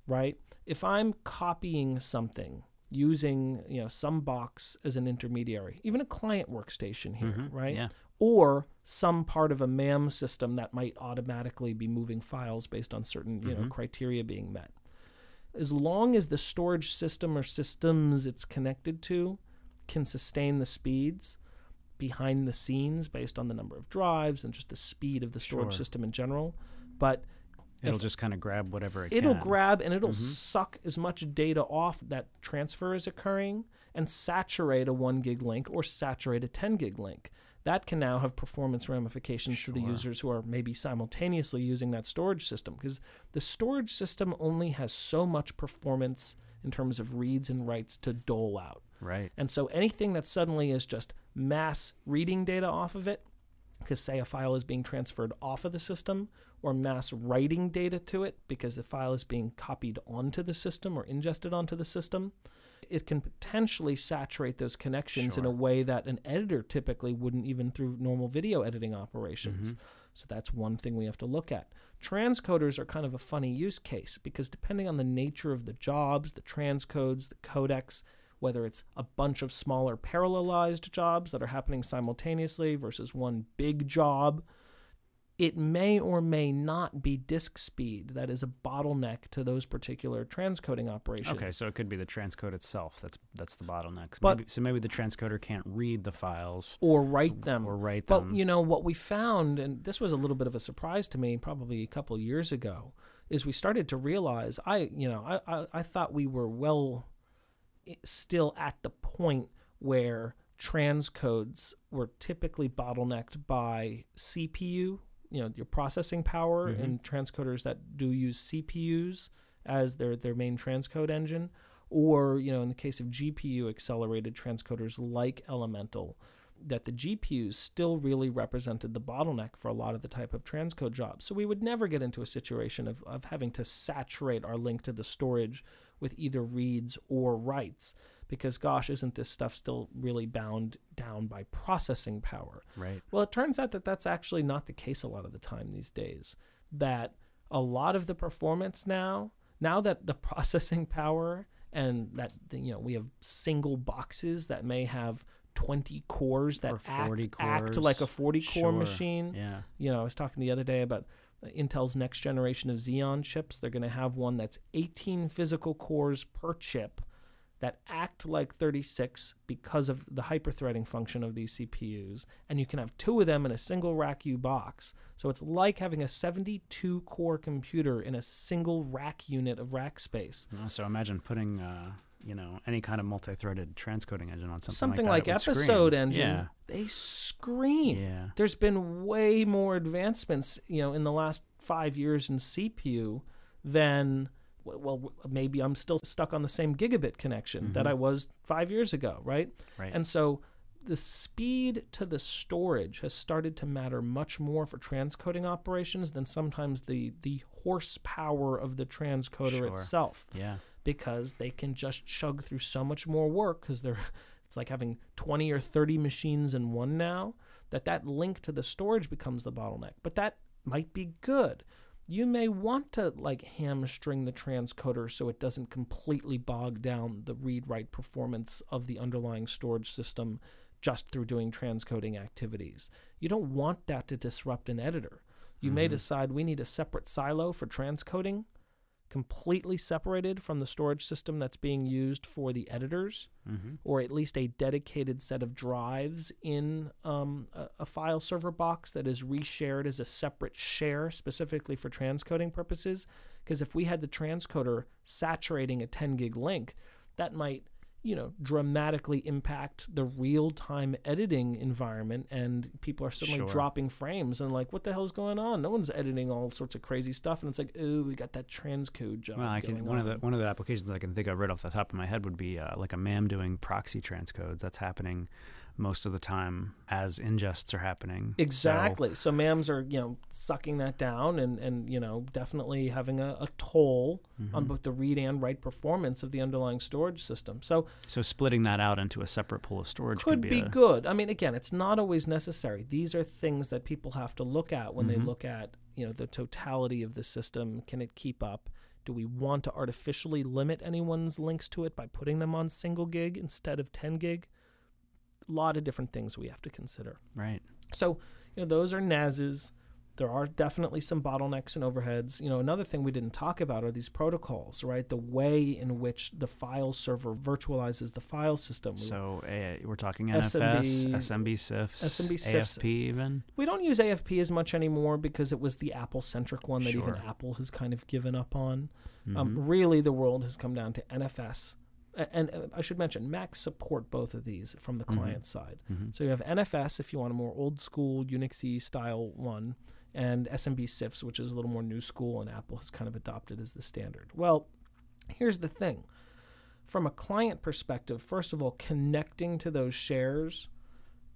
right? If I'm copying something using some box as an intermediary, even a client workstation here, right? Yeah. Or some part of a MAM system that might automatically be moving files based on certain criteria being met. As long as the storage system or systems it's connected to can sustain the speeds behind the scenes based on the number of drives and just the speed of the storage system in general, but it'll just kind of grab whatever it can. It'll grab and it'll suck as much data off that transfer is occurring and saturate a 1 gig link or saturate a 10 gig link. That can now have performance ramifications to the users who are maybe simultaneously using that storage system, because the storage system only has so much performance in terms of reads and writes to dole out. Right. And so anything that suddenly is just mass reading data off of it, because say a file is being transferred off of the system, or mass writing data to it because the file is being copied onto the system or ingested onto the system, it can potentially saturate those connections in a way that an editor typically wouldn't, even through normal video editing operations. So that's one thing we have to look at. Transcoders are kind of a funny use case because depending on the nature of the jobs, the transcodes, the codecs, whether it's a bunch of smaller parallelized jobs that are happening simultaneously versus one big job, it may or may not be disk speed that is a bottleneck to those particular transcoding operations. Okay, so it could be the transcode itself that's the bottleneck. So maybe the transcoder can't read the files or write them. But what we found, and this was a little bit of a surprise to me, probably a couple years ago, is we started to realize I thought we were still at the point where transcodes were typically bottlenecked by CPU, your processing power, and transcoders that do use CPUs as their main transcode engine, or, in the case of GPU accelerated transcoders like Elemental, that the GPUs still really represented the bottleneck for a lot of the type of transcode jobs. So we would never get into a situation of having to saturate our link to the storage with either reads or writes. because, gosh, isn't this stuff still really bound down by processing power? Right. Well, it turns out that that's actually not the case a lot of the time these days, that a lot of the performance now that the processing power and that, we have single boxes that may have 20 cores that act like a 40-core machine. Yeah. I was talking the other day about Intel's next generation of Xeon chips. They're going to have one that's 18 physical cores per chip that act like 36 because of the hyperthreading function of these CPUs, and you can have 2 of them in a single rack U box. So it's like having a 72-core computer in a single rack unit of rack space. So imagine putting any kind of multi-threaded transcoding engine on something like Episode scream. Engine. Yeah. They scream. Yeah. There's been way more advancements, in the last 5 years in CPU than, well, maybe I'm still stuck on the same gigabit connection that I was 5 years ago, right? Right. And so the speed to the storage has started to matter much more for transcoding operations than sometimes the horsepower of the transcoder itself. Yeah. Because they can just chug through so much more work because it's like having 20 or 30 machines in one now, that link to the storage becomes the bottleneck. But that might be good. You may want to hamstring the transcoder so it doesn't completely bog down the read-write performance of the underlying storage system just through doing transcoding activities. You don't want that to disrupt an editor. You may decide we need a separate silo for transcoding, completely separated from the storage system that's being used for the editors, or at least a dedicated set of drives in a file server box that is reshared as a separate share specifically for transcoding purposes. Because if we had the transcoder saturating a 10 gig link, that might dramatically impact the real-time editing environment, and people are suddenly dropping frames and what the hell's going on? No one's editing all sorts of crazy stuff, and it's like, oh, we got that transcode job. Well, one of the applications I can think of right off the top of my head would be like a MAM doing proxy transcodes. That's happening most of the time as ingests are happening. Exactly. So MAMs are, sucking that down and definitely having a toll on both the read and write performance of the underlying storage system. So splitting that out into a separate pool of storage could be good. I mean, again, it's not always necessary. These are things that people have to look at when they look at, the totality of the system. Can it keep up? Do we want to artificially limit anyone's links to it by putting them on single gig instead of 10 gig? A lot of different things we have to consider. Right. So, those are NASs. There are definitely some bottlenecks and overheads. Another thing we didn't talk about are these protocols, right? The way in which the file server virtualizes the file system. So we're talking NFS, SMB CIFS, AFP even? We don't use AFP as much anymore because it was the Apple-centric one that even Apple has kind of given up on. Really, the world has come down to NFS. And I should mention, Macs support both of these from the client side. So you have NFS if you want a more old school Unix-y style one, and SMB CIFS, which is a little more new school, and Apple has kind of adopted as the standard. Well, here's the thing. From a client perspective, first of all, connecting to those shares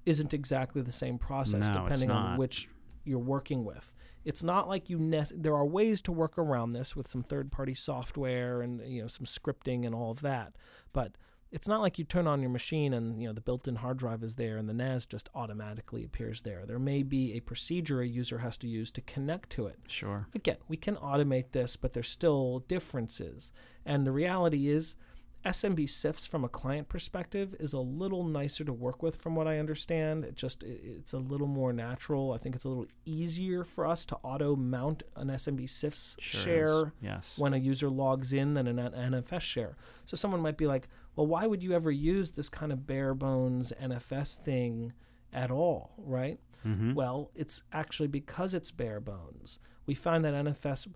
isn't exactly the same process depending on which you're working with. It's not like there are ways to work around this with some third-party software and some scripting and all of that, but it's not like you turn on your machine and the built-in hard drive is there and the NAS just automatically appears there. There may be a procedure a user has to use to connect to it. Sure. Again, we can automate this, but there's still differences. And the reality is SMB CIFS from a client perspective is a little nicer to work with from what I understand. It's a little more natural. I think it's a little easier for us to auto-mount an SMB CIFS share when a user logs in than an NFS share. So someone might be like, well, why would you ever use this kind of bare-bones NFS thing at all, right? Well, it's actually because it's bare-bones. We find that NFS...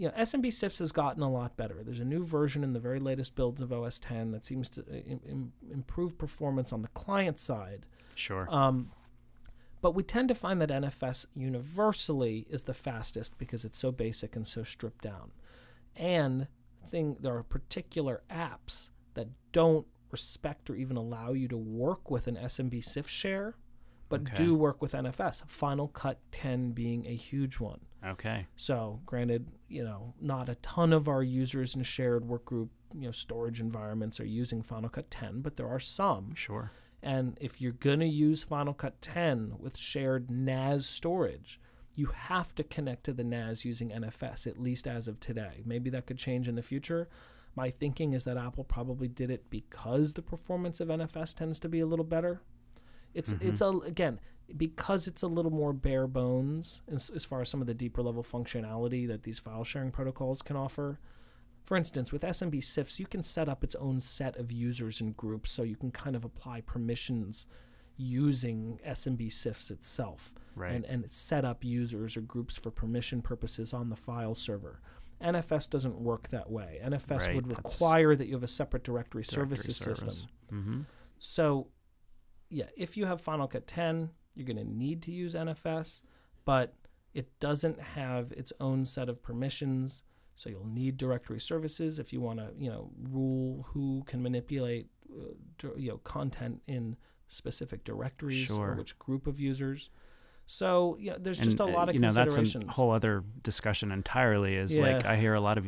SMB CIFS has gotten a lot better. There's a new version in the very latest builds of OS X that seems to improve performance on the client side. Sure. But we tend to find that NFS universally is the fastest because it's so basic and so stripped down. And there are particular apps that don't respect or even allow you to work with an SMB CIFS share but do work with NFS. Final Cut 10 being a huge one. Okay. So, granted, not a ton of our users in shared workgroup, storage environments are using Final Cut 10, but there are some. Sure. And if you're going to use Final Cut 10 with shared NAS storage, you have to connect to the NAS using NFS, at least as of today. Maybe that could change in the future. My thinking is that Apple probably did it because the performance of NFS tends to be a little better. It's because it's a little more bare bones as far as some of the deeper level functionality that these file sharing protocols can offer. For instance, with SMB CIFS, you can set up its own set of users and groups, so you can kind of apply permissions using SMB CIFS itself, right, and set up users or groups for permission purposes on the file server. NFS doesn't work that way. NFS would require that you have a separate directory services system. Mm-hmm. So, yeah, if you have Final Cut 10, you're going to need to use NFS, but it doesn't have its own set of permissions, so you'll need directory services if you want to, rule who can manipulate, content in specific directories or which group of users. So there's just a lot of considerations. That's a whole other discussion entirely. Like I hear a lot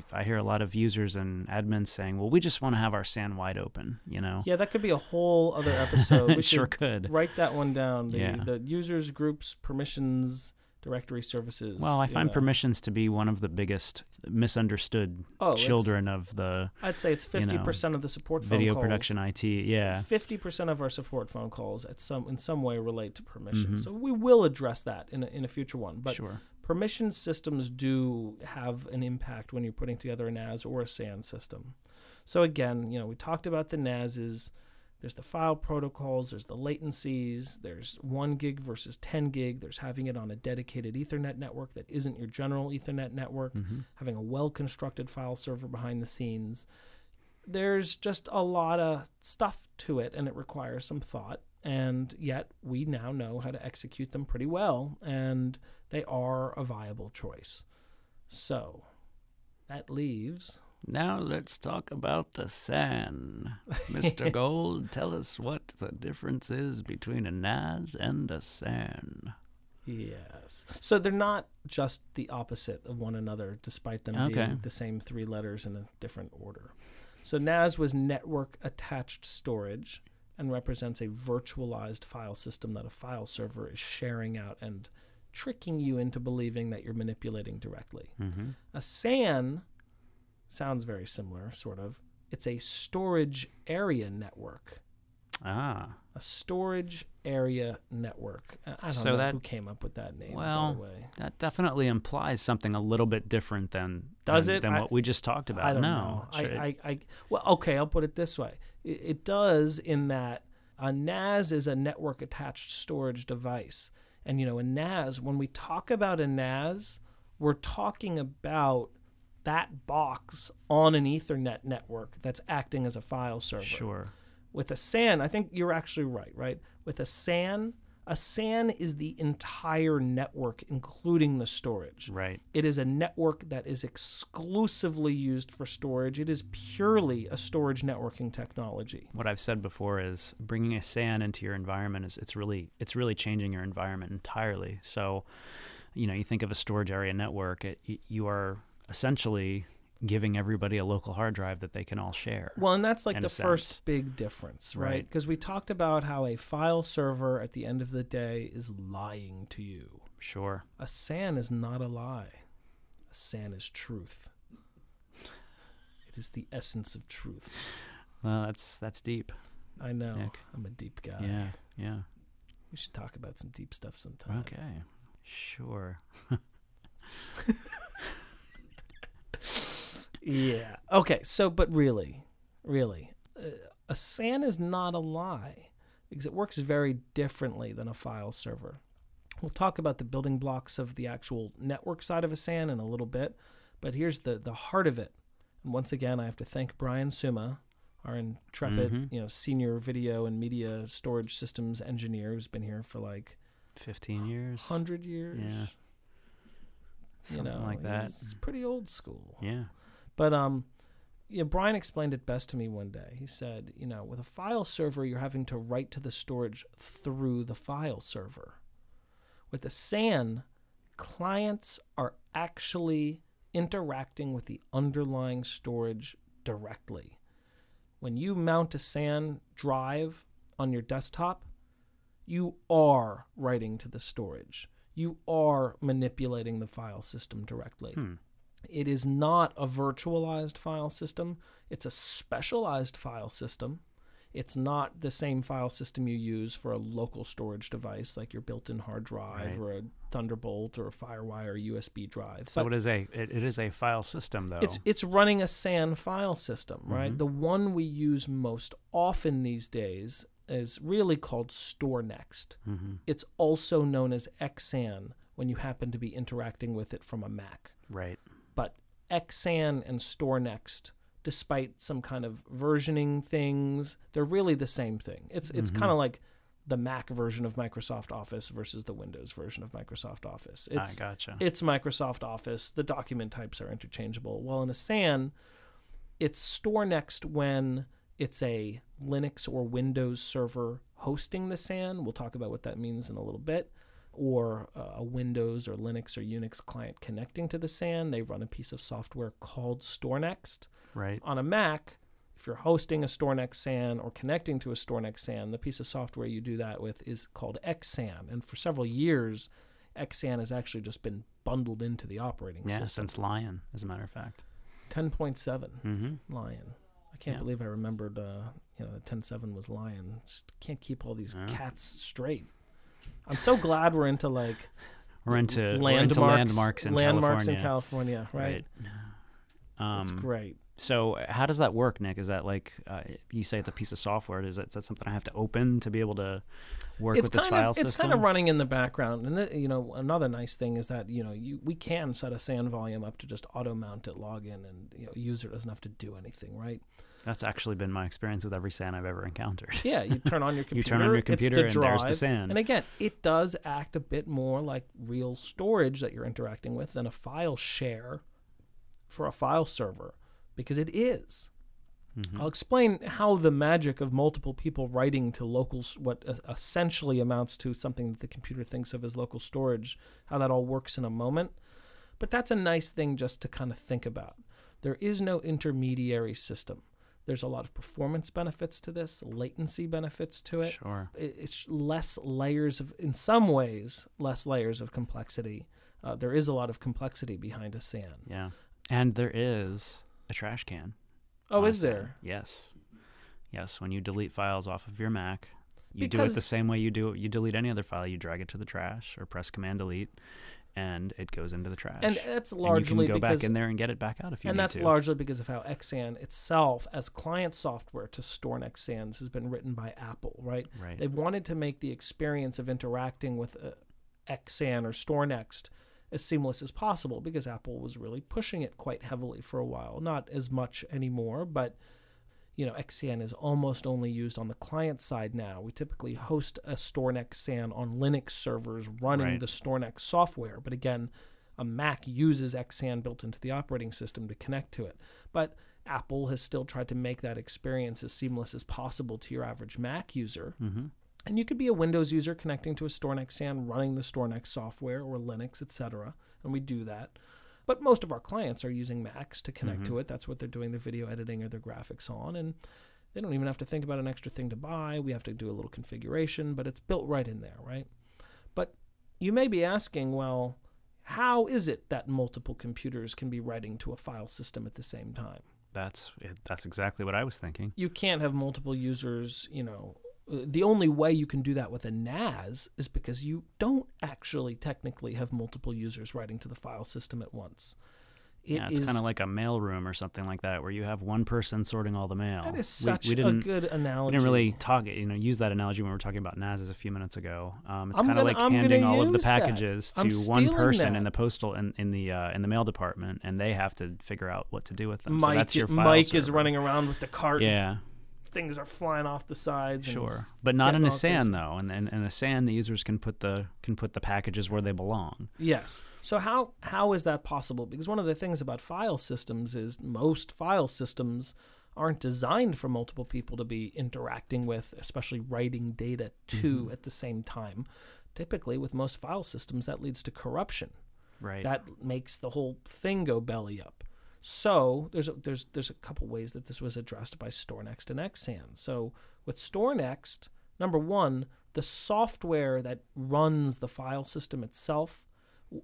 of users and admins saying, "Well, we just want to have our SAN wide open." Yeah, that could be a whole other episode. We sure could write that one down. The users, groups, permissions, directory services. Well, I find permissions to be one of the biggest misunderstood children of the. I'd say it's 50% of the support phone video calls. production IT. Yeah, 50% of our support phone calls in some way relate to permissions. So we will address that in a future one. But permission systems do have an impact when you're putting together a NAS or a SAN system. So again, we talked about the NASs. There's the file protocols, there's the latencies, there's 1 gig versus 10 gig, there's having it on a dedicated Ethernet network that isn't your general Ethernet network, having a well-constructed file server behind the scenes. There's just a lot of stuff to it, and it requires some thought, and yet we now know how to execute them pretty well, and they are a viable choice. So that leaves... Now let's talk about the SAN. Mr. Gold, tell us what the difference is between a NAS and a SAN. Yes. So they're not just the opposite of one another, despite them being the same 3 letters in a different order. So NAS was network attached storage and represents a virtualized file system that a file server is sharing out and tricking you into believing that you're manipulating directly. A SAN sounds very similar, sort of. It's a storage area network. A storage area network. I don't know who came up with that name, by the way. That definitely implies something a little bit different than what we just talked about. I don't know. Well, okay, I'll put it this way. It does, in that a NAS is a network-attached storage device. And, a NAS, when we talk about a NAS, we're talking about that box on an Ethernet network that's acting as a file server. Sure. With a SAN, I think you're actually right? With a SAN is the entire network, including the storage. Right. It is a network that is exclusively used for storage. It is purely a storage networking technology. What I've said before is bringing a SAN into your environment it's really changing your environment entirely. So, you think of a storage area network, you are essentially giving everybody a local hard drive that they can all share. Well, and that's like the first big difference, right? Because we talked about how a file server at the end of the day is lying to you. Sure. A SAN is not a lie. A SAN is truth. It is the essence of truth. Well, that's deep. I know. Nick. I'm a deep guy. Yeah. We should talk about some deep stuff sometime. Okay. Sure. Yeah. Okay. So, but really, a SAN is not a lie because it works very differently than a file server. We'll talk about the building blocks of the actual network side of a SAN in a little bit, but here's the heart of it. And once again, I have to thank Brian Suma, our intrepid, senior video and media storage systems engineer who's been here for like 15 years, 100 years. Yeah. Something like that. It's pretty old school. Yeah. But Brian explained it best to me one day. He said, with a file server, you're having to write to the storage through the file server. With a SAN, clients are actually interacting with the underlying storage directly. When you mount a SAN drive on your desktop, you are writing to the storage. You are manipulating the file system directly. It is not a virtualized file system. It's a specialized file system. It's not the same file system you use for a local storage device like your built-in hard drive or a Thunderbolt or a FireWire USB drive. So it is a file system, though. It's running a SAN file system, right? The one we use most often these days is really called StoreNext. It's also known as XSAN when you happen to be interacting with it from a Mac. Right. But XSAN and StoreNext, despite some kind of versioning things, they're really the same thing. It's kind of like the Mac version of Microsoft Office versus the Windows version of Microsoft Office. Gotcha. It's Microsoft Office. The document types are interchangeable. Well, in a SAN, it's StoreNext when it's a Linux or Windows server hosting the SAN. We'll talk about what that means in a little bit. Or a Windows or Linux or Unix client connecting to the SAN. They run a piece of software called StoreNext. Right. On a Mac, if you're hosting a StoreNext SAN or connecting to a StoreNext SAN, the piece of software you do that with is called XSAN. And for several years, XSAN has actually just been bundled into the operating system. Yeah, since Lion, as a matter of fact. 10.7 Lion. I can't believe I remembered, 10.7 was Lion. Just can't keep all these cats straight. I'm so glad we're into landmarks in California, right? That's great. So how does that work, Nick? Is that like you say it's a piece of software? Is that something I have to open to be able to work with this file system? It's kind of running in the background. And another nice thing is that we can set a SAN volume up to just auto mount it, log in, and a user doesn't have to do anything, right? That's actually been my experience with every SAN I've ever encountered. Yeah, you turn on your computer. You turn on your computer and there's the SAN. And again, it does act a bit more like real storage that you're interacting with than a file share for a file server, because it is. I'll explain how the magic of multiple people writing to local, what essentially amounts to something that the computer thinks of as local storage, how that all works in a moment. But that's a nice thing just to kind of think about. There is no intermediary system. There's a lot of performance benefits to this, latency benefits to it. Sure. It's less layers of, in some ways, less layers of complexity. There is a lot of complexity behind a SAN. Yeah. And there is a trash can. Oh, is there? Yes. Yes. When you delete files off of your Mac, you do it the same way you delete any other file. You drag it to the trash or press Command Delete, and it goes into the trash. And that's largely and you can go back in there and get it back out if you need to. And that's largely because of how XSAN itself, as client software to StoreNext SANs, has been written by Apple, right? Right. They wanted to make the experience of interacting with XSAN or StoreNext as seamless as possible, because Apple was really pushing it quite heavily for a while. Not as much anymore, but XSAN is almost only used on the client side now. We typically host a StoreNext SAN on Linux servers running the StoreNext software. But again, a Mac uses XSAN built into the operating system to connect to it. But Apple has still tried to make that experience as seamless as possible to your average Mac user. And you could be a Windows user connecting to a StoreNext SAN, running the StoreNext software or Linux, etc. And we do that. But most of our clients are using Macs to connect to it. That's what they're doing their video editing or their graphics on. And they don't even have to think about an extra thing to buy. We have to do a little configuration, but it's built right in there, right? But you may be asking, well, how is it that multiple computers can be writing to a file system at the same time? That's exactly what I was thinking. You can't have multiple users, the only way you can do that with a NAS is because you don't actually technically have multiple users writing to the file system at once. It's kind of like a mailroom or something like that, where you have one person sorting all the mail. That is such a good analogy. We didn't really use that analogy when we were talking about NAS a few minutes ago. It's kind of like handing all of the packages to one person in the postal in the mail department, and they have to figure out what to do with them. Mike, so that's your file Mike server. is running around with the cart. Yeah. things are flying off the sides. Sure, but not in a SAN though. And in a SAN, the users can put the packages where they belong. Yes. So how is that possible? Because one of the things about file systems is most file systems aren't designed for multiple people to be interacting with, especially writing data to at the same time. Typically, with most file systems, that leads to corruption. Right. That makes the whole thing go belly up. So there's a couple ways that this was addressed by StoreNext and Xsan. So with StoreNext, number one, the software that runs the file system itself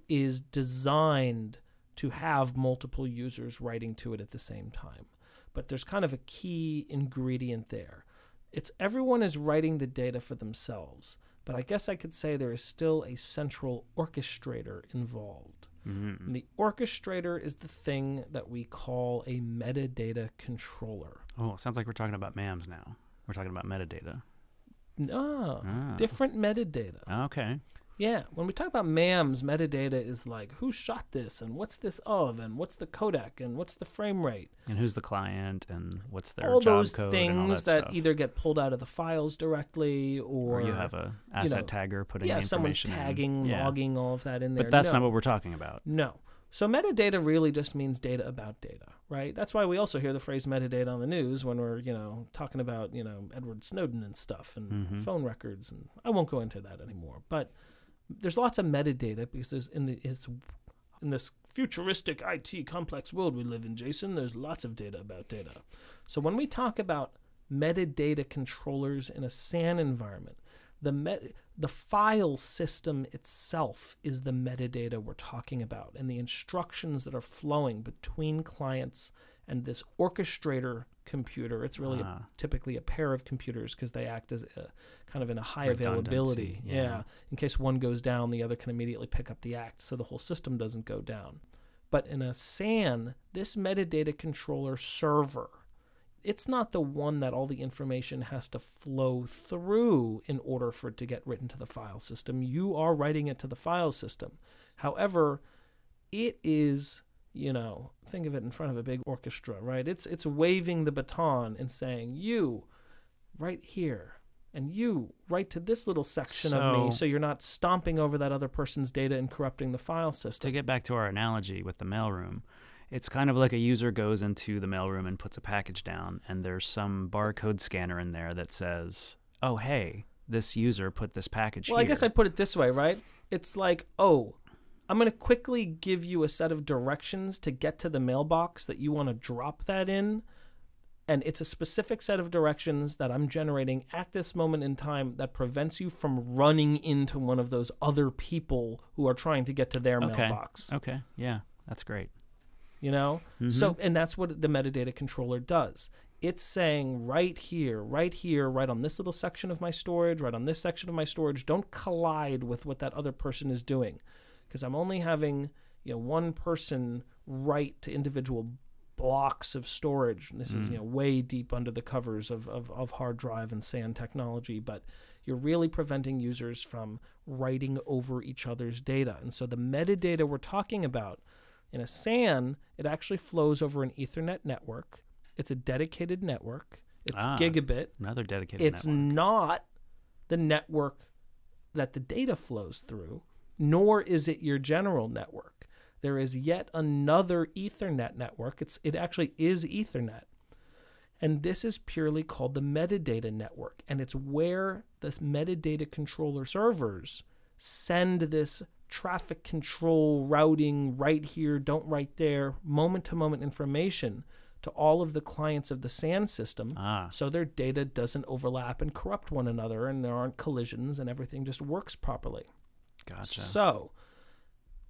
is designed to have multiple users writing to it at the same time. But there's kind of a key ingredient there. It's everyone is writing the data for themselves, but I guess I could say there is still a central orchestrator involved. And the orchestrator is the thing that we call a metadata controller. Oh, it sounds like we're talking about MAMs now. We're talking about metadata. No, different metadata. Okay. Yeah, when we talk about MAMs, metadata is like who shot this and what's this of and what's the codec and what's the frame rate. And who's the client and what's their all job those code things and all that that stuff. either get pulled out of the files directly or you have a asset tagger putting information someone's tagging, logging all of that in there. But that's not what we're talking about. No. So metadata really just means data about data, right? That's why we also hear the phrase metadata on the news when we're, talking about, Edward Snowden and stuff and phone records. And I won't go into that anymore. But there's lots of metadata because there's in this futuristic IT complex world we live in, Jason, there's lots of data about data. So when we talk about metadata controllers in a SAN environment, the file system itself is the metadata we're talking about, and the instructions that are flowing between clients and this orchestrator computer. It's really typically a pair of computers because they act as kind of in a high availability. Yeah. In case one goes down, the other can immediately pick up the act so the whole system doesn't go down. But in a SAN, this metadata controller server, it's not the one that all the information has to flow through in order for it to get written to the file system. You are writing it to the file system. However, it is, think of it in front of a big orchestra, right? It's waving the baton and saying, you, right here, and you, right to this little section of me, so you're not stomping over that other person's data and corrupting the file system. To get back to our analogy with the mailroom, it's kind of like a user goes into the mailroom and puts a package down, and there's some barcode scanner in there that says, oh, hey, this user put this package here. Well, I guess I'd put it this way, right? It's like, oh, I'm going to quickly give you a set of directions to get to the mailbox that you want to drop that in, and it's a specific set of directions that I'm generating at this moment in time that prevents you from running into one of those other people who are trying to get to their mailbox. Okay, yeah, that's great. So, and that's what the metadata controller does. It's saying right here, right on this little section of my storage, right on this section of my storage, don't collide with what that other person is doing, because I'm only having one person write to individual blocks of storage. And this is way deep under the covers of hard drive and SAN technology, but you're really preventing users from writing over each other's data. And so the metadata we're talking about in a SAN, it actually flows over an Ethernet network. It's a dedicated network. It's gigabit. Another dedicated network. It's not the network that the data flows through, nor is it your general network. There is yet another Ethernet network. It actually is Ethernet. And this is purely called the metadata network. And it's where the metadata controller servers send this traffic control routing right here, don't write there, moment-to-moment information to all of the clients of the SAN system so their data doesn't overlap and corrupt one another and there aren't collisions and everything just works properly. Gotcha. So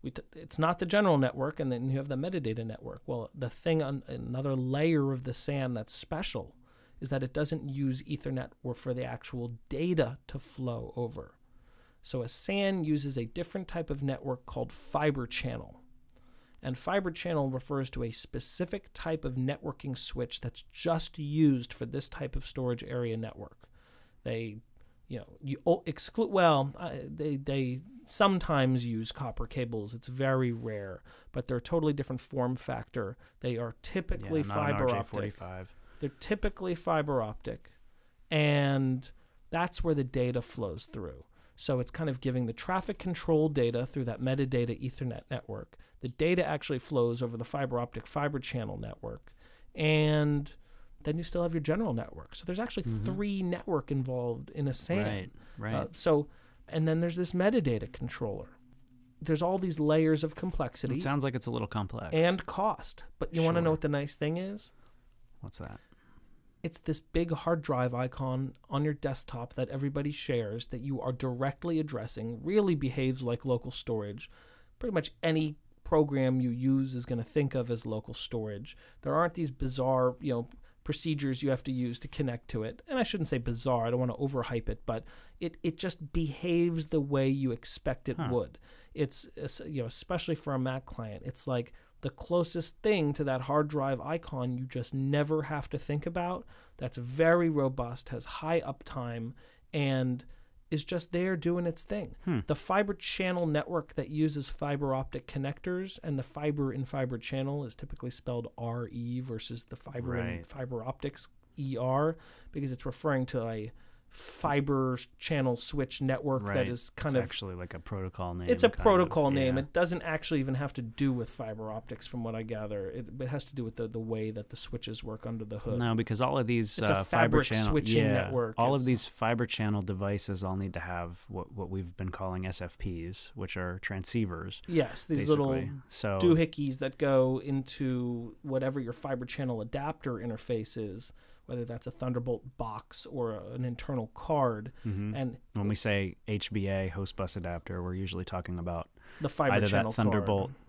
it's not the general network, and then you have the metadata network. Well, the thing on another layer of the SAN that's special is that it doesn't use Ethernet or for the actual data to flow over. So a SAN uses a different type of network called fiber channel. And fiber channel refers to a specific type of networking switch that's just used for this type of storage area network. They they sometimes use copper cables. It's very rare, but they're a totally different form factor. They are typically fiber optic. They're typically fiber optic, and that's where the data flows through. So it's kind of giving the traffic control data through that metadata Ethernet network. The data actually flows over the fiber optic fiber channel network. And then you still have your general network. So there's actually three network involved in a SAN. Right. And then there's this metadata controller. There's all these layers of complexity. It sounds like it's a little complex. And cost. But you want to know what the nice thing is? What's that? It's this big hard drive icon on your desktop that everybody shares that you are directly addressing, really behaves like local storage. Pretty much any program you use is going to think of as local storage. There aren't these bizarre, procedures you have to use to connect to it. And I shouldn't say bizarre, I don't want to overhype it, but it just behaves the way you expect it would. It's, especially for a Mac client, it's like the closest thing to that hard drive icon you just never have to think about. That's very robust, has high uptime, and is just there doing its thing. The fiber channel network that uses fiber optic connectors, and the fiber in fiber channel is typically spelled RE versus the fiber in fiber optics ER, because it's referring to a fiber channel switch network that is kind of actually like a protocol name. It's a protocol name. It doesn't actually even have to do with fiber optics, from what I gather. It has to do with the way that the switches work under the hood. No, because all of these it's a fiber channel switching network. All of these fiber channel devices all need to have what we've been calling SFPs, which are transceivers. Yes, these basically. little doohickeys that go into whatever your fiber channel adapter interface is, whether that's a Thunderbolt box or an internal card. And when we say HBA, host bus adapter, we're usually talking about the fiber either channel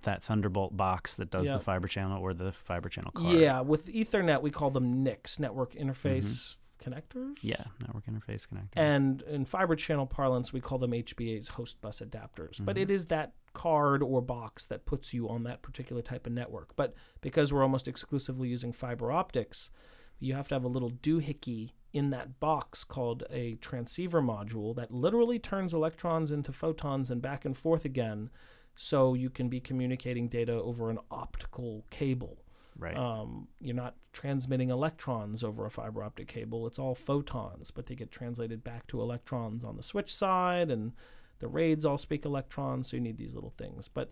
that Thunderbolt box that does the fiber channel, or the fiber channel card. Yeah, with Ethernet we call them NICs, network interface connectors. Yeah, network interface connectors. And in fiber channel parlance we call them HBAs, host bus adapters. But it is that card or box that puts you on that particular type of network. But because we're almost exclusively using fiber optics, you have to have a little doohickey in that box called a transceiver module that literally turns electrons into photons and back and forth again, so you can be communicating data over an optical cable. Right. You're not transmitting electrons over a fiber optic cable. It's all photons, but they get translated back to electrons on the switch side, and the RAIDs all speak electrons, so you need these little things. But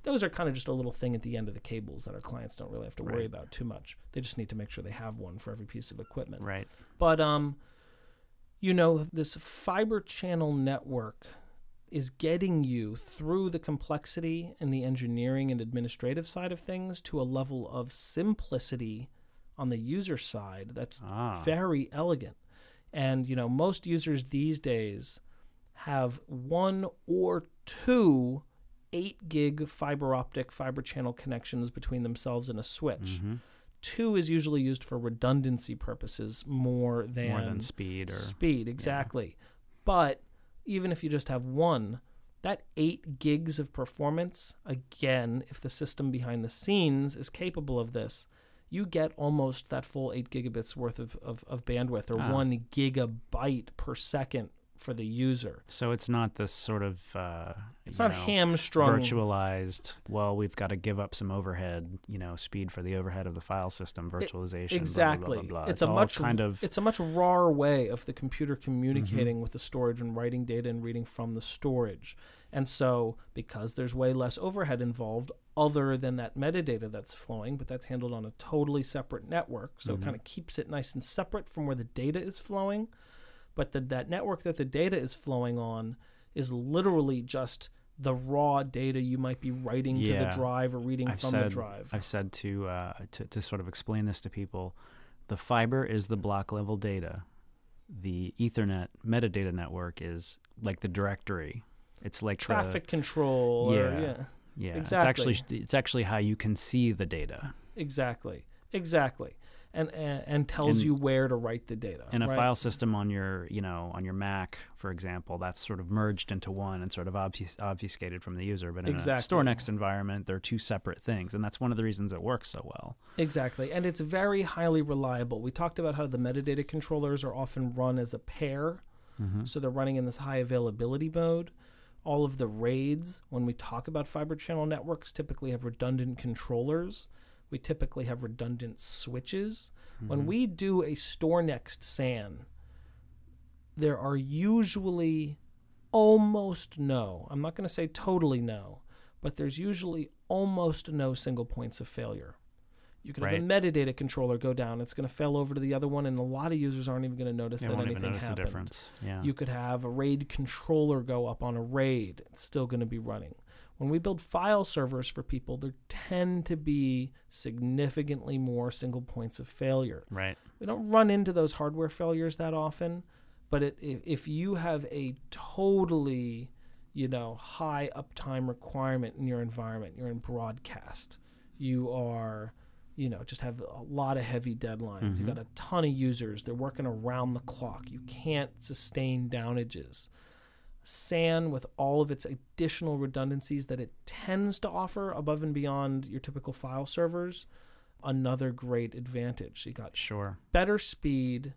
those are kind of just a little thing at the end of the cables that our clients don't really have to worry about too much. They just need to make sure they have one for every piece of equipment. Right. But, this fiber channel network is getting you through the complexity and the engineering and administrative side of things to a level of simplicity on the user side that's very elegant. And, most users these days have one or two 8 gig fiber optic fiber channel connections between themselves and a switch. 2 is usually used for redundancy purposes more than speed. Exactly. But even if you just have one, that 8 gigs of performance, again, if the system behind the scenes is capable of this, you get almost that full 8 gigabits worth of bandwidth, or 1 gigabyte per second for the user. So it's not this sort of it's not hamstrung, virtualized, we've got to give up some overhead, speed for the overhead of the file system, virtualization, exactly. blah, blah, blah, blah. It's a much rawer way of the computer communicating with the storage and writing data and reading from the storage. And so because there's way less overhead involved other than that metadata that's flowing, but that's handled on a totally separate network, so it kind of keeps it nice and separate from where the data is flowing. But that network that the data is flowing on is literally just the raw data you might be writing to the drive or reading from the drive. I've said to sort of explain this to people, the fiber is the block level data. The Ethernet metadata network is like the directory. It's like traffic control. Yeah. Exactly. It's actually how you can see the data. Exactly. And tells you where to write the data. In a file system on your Mac, for example, that's sort of merged into one and sort of obfuscated from the user. But in a StoreNext environment, they're two separate things, and that's one of the reasons it works so well. Exactly, and it's very highly reliable. We talked about how the metadata controllers are often run as a pair, so they're running in this high availability mode. All of the RAIDs, when we talk about fiber channel networks, typically have redundant controllers. we typically have redundant switches. When we do a store next SAN, there are usually almost no, I'm not going to say totally no, but there's usually almost no single points of failure. You could have a metadata controller go down. It's going to fail over to the other one, and a lot of users aren't even going to notice that anything happened. The difference. Yeah. You could have a RAID controller go up on a RAID. It's still going to be running. When we build file servers for people, there tend to be significantly more single points of failure. Right. We don't run into those hardware failures that often, but if you have a totally, high uptime requirement in your environment, you're in broadcast, you are, just have a lot of heavy deadlines. You've got a ton of users. They're working around the clock. You can't sustain downages. SAN, with all of its additional redundancies that it tends to offer above and beyond your typical file servers, another great advantage. You got better speed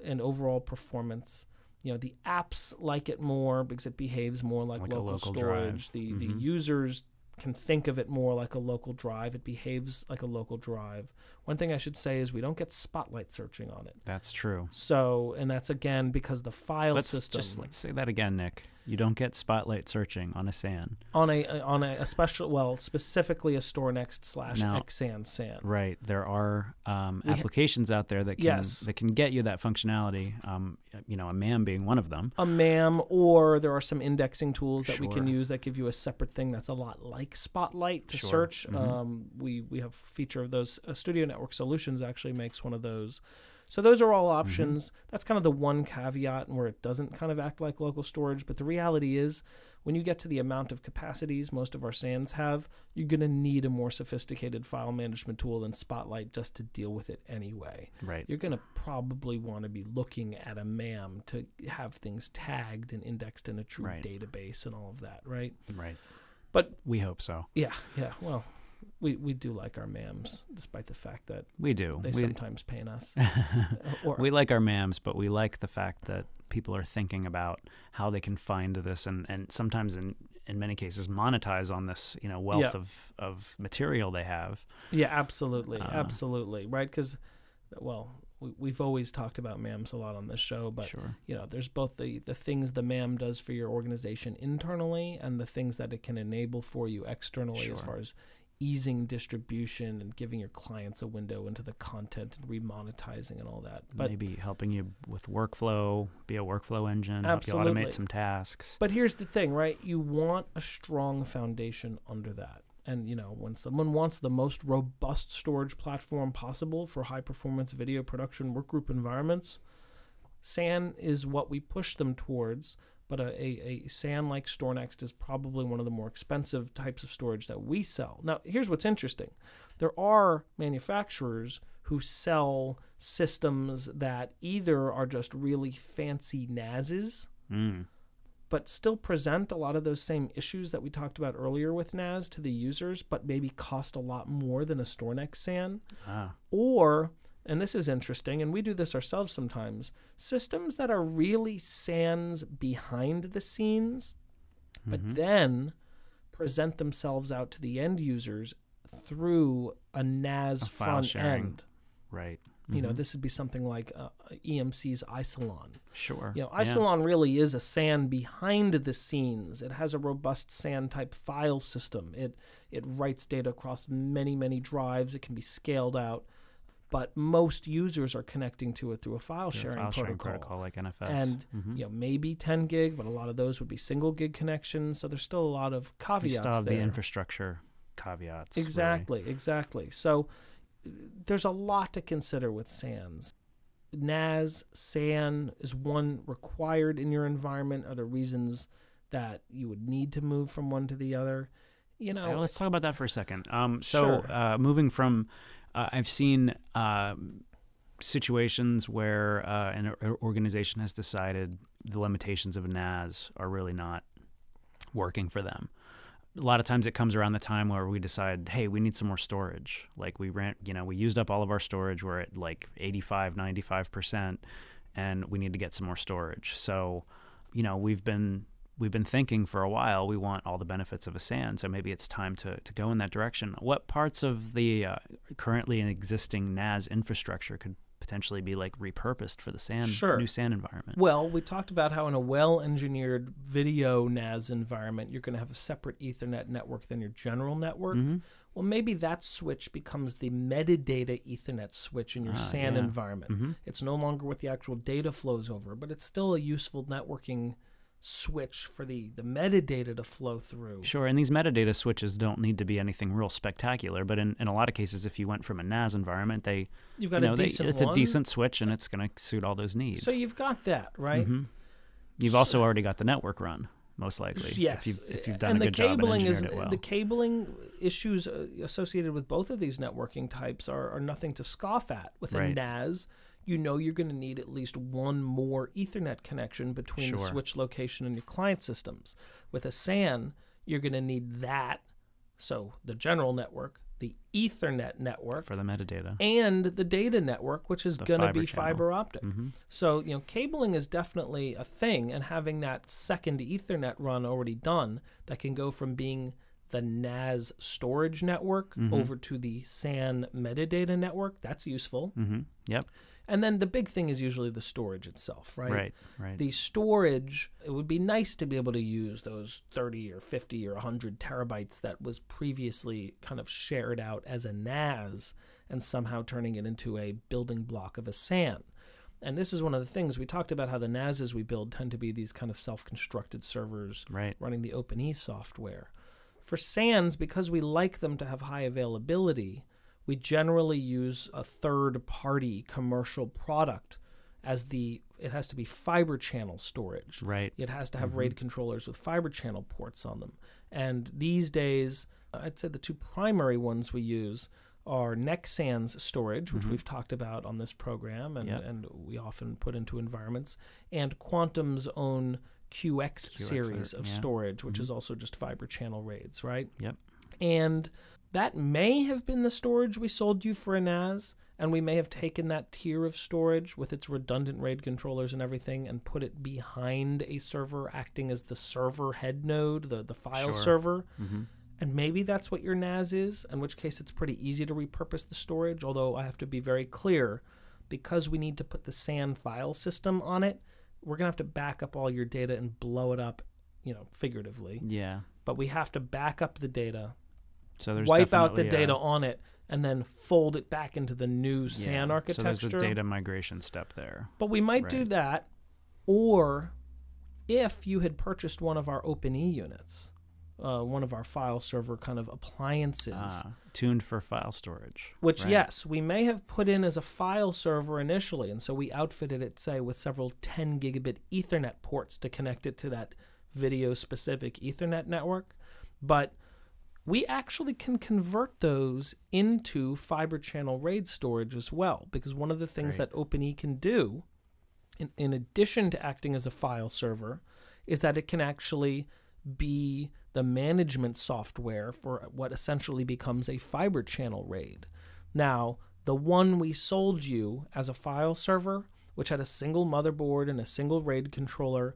and overall performance. The apps like it more because it behaves more like local storage. The users can think of it more like a local drive. It behaves like a local drive. One thing I should say is we don't get spotlight search on it. That's true. So, and that's again because the file system. Let's say that again, Nick. You don't get spotlight searching on a SAN. On a special, specifically a StoreNext / XSAN SAN. Right. There are applications out there that can get you that functionality. A MAM being one of them. A MAM, or there are some indexing tools that we can use that give you a separate thing that's a lot like Spotlight to search. We have a feature of those. Studio Network Solutions actually makes one of those. So those are all options. That's kind of the one caveat where it doesn't kind of act like local storage. But the reality is, when you get to the amount of capacities most of our SANs have, you're going to need a more sophisticated file management tool than Spotlight just to deal with it anyway. Right. You're going to probably want to be looking at a MAM to have things tagged and indexed in a true database and all of that, right? Right. But we hope so. Yeah. Well, we do like our MAMs, despite the fact that they sometimes pain us. We like our MAMs, but we like the fact that people are thinking about how they can find this and sometimes in many cases monetize on this wealth of material they have. Yeah, absolutely. Absolutely. Right? Because, we've always talked about MAMs a lot on this show, but there's both the things the MAM does for your organization internally and the things that it can enable for you externally as far as easing distribution and giving your clients a window into the content and remonetizing and all that. But maybe helping you with workflow, be a workflow engine, absolutely. Help you automate some tasks. But here's the thing, right? You want a strong foundation under that. And, when someone wants the most robust storage platform possible for high-performance video production workgroup environments, SAN is what we push them towards. But a SAN like StoreNext is probably one of the more expensive types of storage that we sell. Now, here's what's interesting. There are manufacturers who sell systems that either are just really fancy NASs, but still present a lot of those same issues that we talked about earlier with NAS to the users, but maybe cost a lot more than a StoreNext SAN. Or, and this is interesting, and we do this ourselves sometimes, systems that are really SANs behind the scenes, but then present themselves out to the end users through a NAS front end. Right. This would be something like EMC's Isilon. Sure. Isilon really is a SAN behind the scenes. It has a robust SAN-type file system. It writes data across many, many drives. It can be scaled out. But most users are connecting to it through a file sharing protocol like NFS. And maybe 10 gig, but a lot of those would be single gig connections. So there's still a lot of caveats there. You still have the infrastructure caveats. Exactly. So there's a lot to consider with SANs. NAS, SAN is one required in your environment. Are there reasons that you would need to move from one to the other? Let's talk about that for a second. Moving from... I've seen situations where an organization has decided the limitations of NAS are really not working for them. A lot of times it comes around the time where we decide, hey, we need some more storage. Like we used up all of our storage. We're at like 85, 95%, and we need to get some more storage. So, we've been we've been thinking for a while, we want all the benefits of a SAN, so maybe it's time to go in that direction. What parts of the currently existing NAS infrastructure could potentially be like repurposed for the SAN, new SAN environment? Well, we talked about how in a well-engineered video NAS environment, you're going to have a separate Ethernet network than your general network. Well, maybe that switch becomes the metadata Ethernet switch in your SAN environment. It's no longer what the actual data flows over, but it's still a useful networking switch for the metadata to flow through. Sure, and these metadata switches don't need to be anything real spectacular, but in a lot of cases, if you went from a NAS environment, you've got it's a decent switch, and it's going to suit all those needs. So you've got that, right? You've also already got the network run, most likely. Yes, if you've done a good job and engineered it well. The cabling issues associated with both of these networking types are nothing to scoff at. With a NAS, you know you're going to need at least one more Ethernet connection between the switch location and your client systems. With a SAN, you're going to need that, so the general network, the Ethernet network for the metadata, and the data network, which is going to be fiber optic. So, cabling is definitely a thing, and having that second Ethernet run already done that can go from being the NAS storage network over to the SAN metadata network, that's useful. Yep. And then the big thing is usually the storage itself, right? Right. The storage, it would be nice to be able to use those 30 or 50 or 100 terabytes that was previously kind of shared out as a NAS and somehow turning it into a building block of a SAN. And this is one of the things we talked about, how the NASs we build tend to be these kind of self-constructed servers running the OpenE software. For SANs, because we like them to have high availability, we generally use a third-party commercial product as it has to be fiber channel storage. Right. It has to have RAID controllers with fiber channel ports on them. And these days, I'd say the two primary ones we use are Nexans storage, which we've talked about on this program and we often put into environments, and Quantum's own QX series of storage, which is also just fiber channel RAIDs, right? Yep. And that may have been the storage we sold you for a NAS, and we may have taken that tier of storage with its redundant RAID controllers and everything and put it behind a server acting as the server head node, the file server. And maybe that's what your NAS is, in which case it's pretty easy to repurpose the storage, although I have to be very clear, because we need to put the SAN file system on it, we're going to have to back up all your data and blow it up, figuratively. Yeah. But we have to back up the data, so there's wipe out the data on it, and then fold it back into the new SAN architecture. So there's a data migration step there. But we might do that, or if you had purchased one of our OpenE units, one of our file server kind of appliances. Tuned for file storage. Which, yes, we may have put in as a file server initially, and so we outfitted it, say, with several 10 gigabit Ethernet ports to connect it to that video-specific Ethernet network. But we actually can convert those into fiber channel RAID storage as well, because one of the things that OpenE can do, in addition to acting as a file server, is that it can actually be the management software for what essentially becomes a fiber channel RAID. Now, the one we sold you as a file server, which had a single motherboard and a single RAID controller,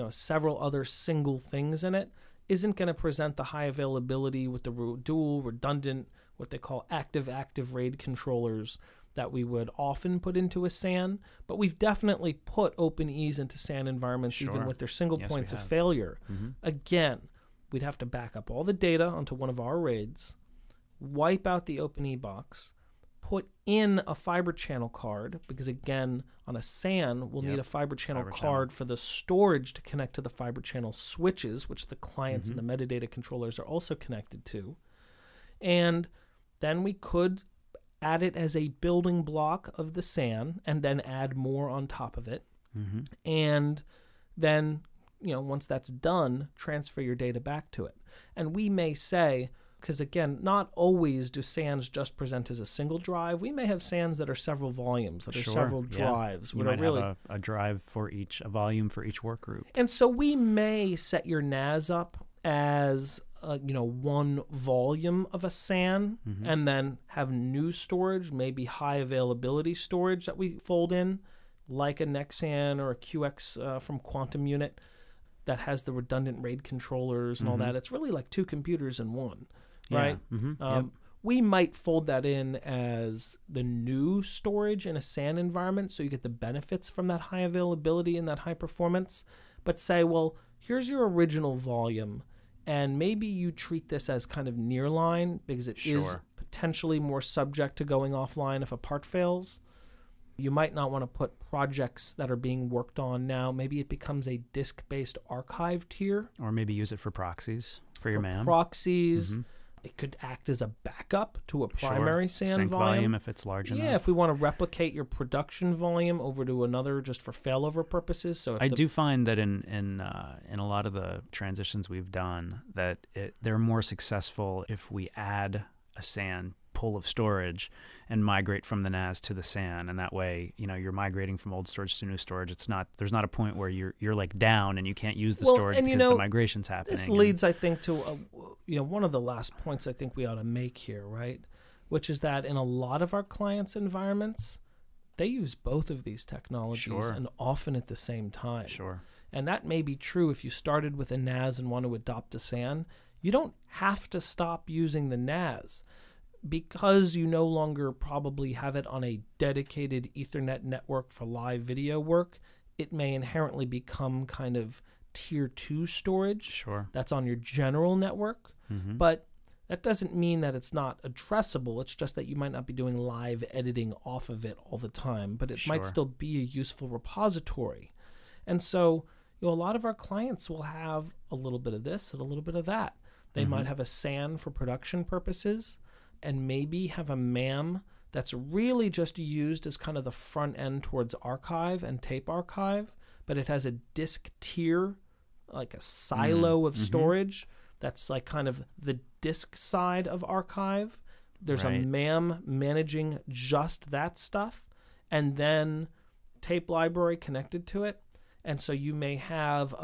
several other single things in it, isn't going to present the high availability with the dual redundant, what they call active RAID controllers that we would often put into a SAN, but we've definitely put OpenEs into SAN environments even with their single points of failure. Again, we'd have to back up all the data onto one of our RAIDs, wipe out the OpenE box, put in a fiber channel card, because again, on a SAN, we'll need a fiber channel card for the storage to connect to the fiber channel switches, which the clients and the metadata controllers are also connected to. And then we could add it as a building block of the SAN and then add more on top of it. And then, once that's done, transfer your data back to it. And we may say, because again, not always do SANs just present as a single drive. We may have SANs that are several volumes, that are several drives. You might have a drive for each, a volume for each work group. And so we may set your NAS up as one volume of a SAN, and then have new storage, maybe high availability storage that we fold in, like a Nexan or a QX from Quantum unit. that has the redundant RAID controllers and all that. It's really like 2 computers in one, right? We might fold that in as the new storage in a SAN environment, so you get the benefits from that high availability and that high performance, but say, well, here's your original volume, and maybe you treat this as kind of nearline because it is potentially more subject to going offline if a part fails. You might not want to put projects that are being worked on now. Maybe it becomes a disk-based archive tier. Or maybe use it for proxies for your MAM. Proxies. It could act as a backup to a primary SAN Sync volume if it's large enough. Yeah, if we want to replicate your production volume over to another just for failover purposes. So if I do find that in a lot of the transitions we've done that they're more successful if we add a SAN pool of storage and migrate from the NAS to the SAN, and that way, you're migrating from old storage to new storage. There's not a point where you're like down and you can't use the storage because the migration's happening. This leads, I think, to one of the last points I think we ought to make here, right? Which is that in a lot of our clients' environments, they use both of these technologies and often at the same time. And that may be true if you started with a NAS and want to adopt a SAN. You don't have to stop using the NAS. Because you no longer probably have it on a dedicated Ethernet network for live video work, it may inherently become kind of tier 2 storage. That's on your general network. But that doesn't mean that it's not addressable. It's just that you might not be doing live editing off of it all the time, but it might still be a useful repository. And so, a lot of our clients will have a little bit of this and a little bit of that. They might have a SAN for production purposes, and maybe have a MAM that's really just used as kind of the front end towards archive and tape archive, but it has a disk tier, like a silo of storage that's like kind of the disk side of archive. There's a MAM managing just that stuff, and then tape library connected to it. And so you may have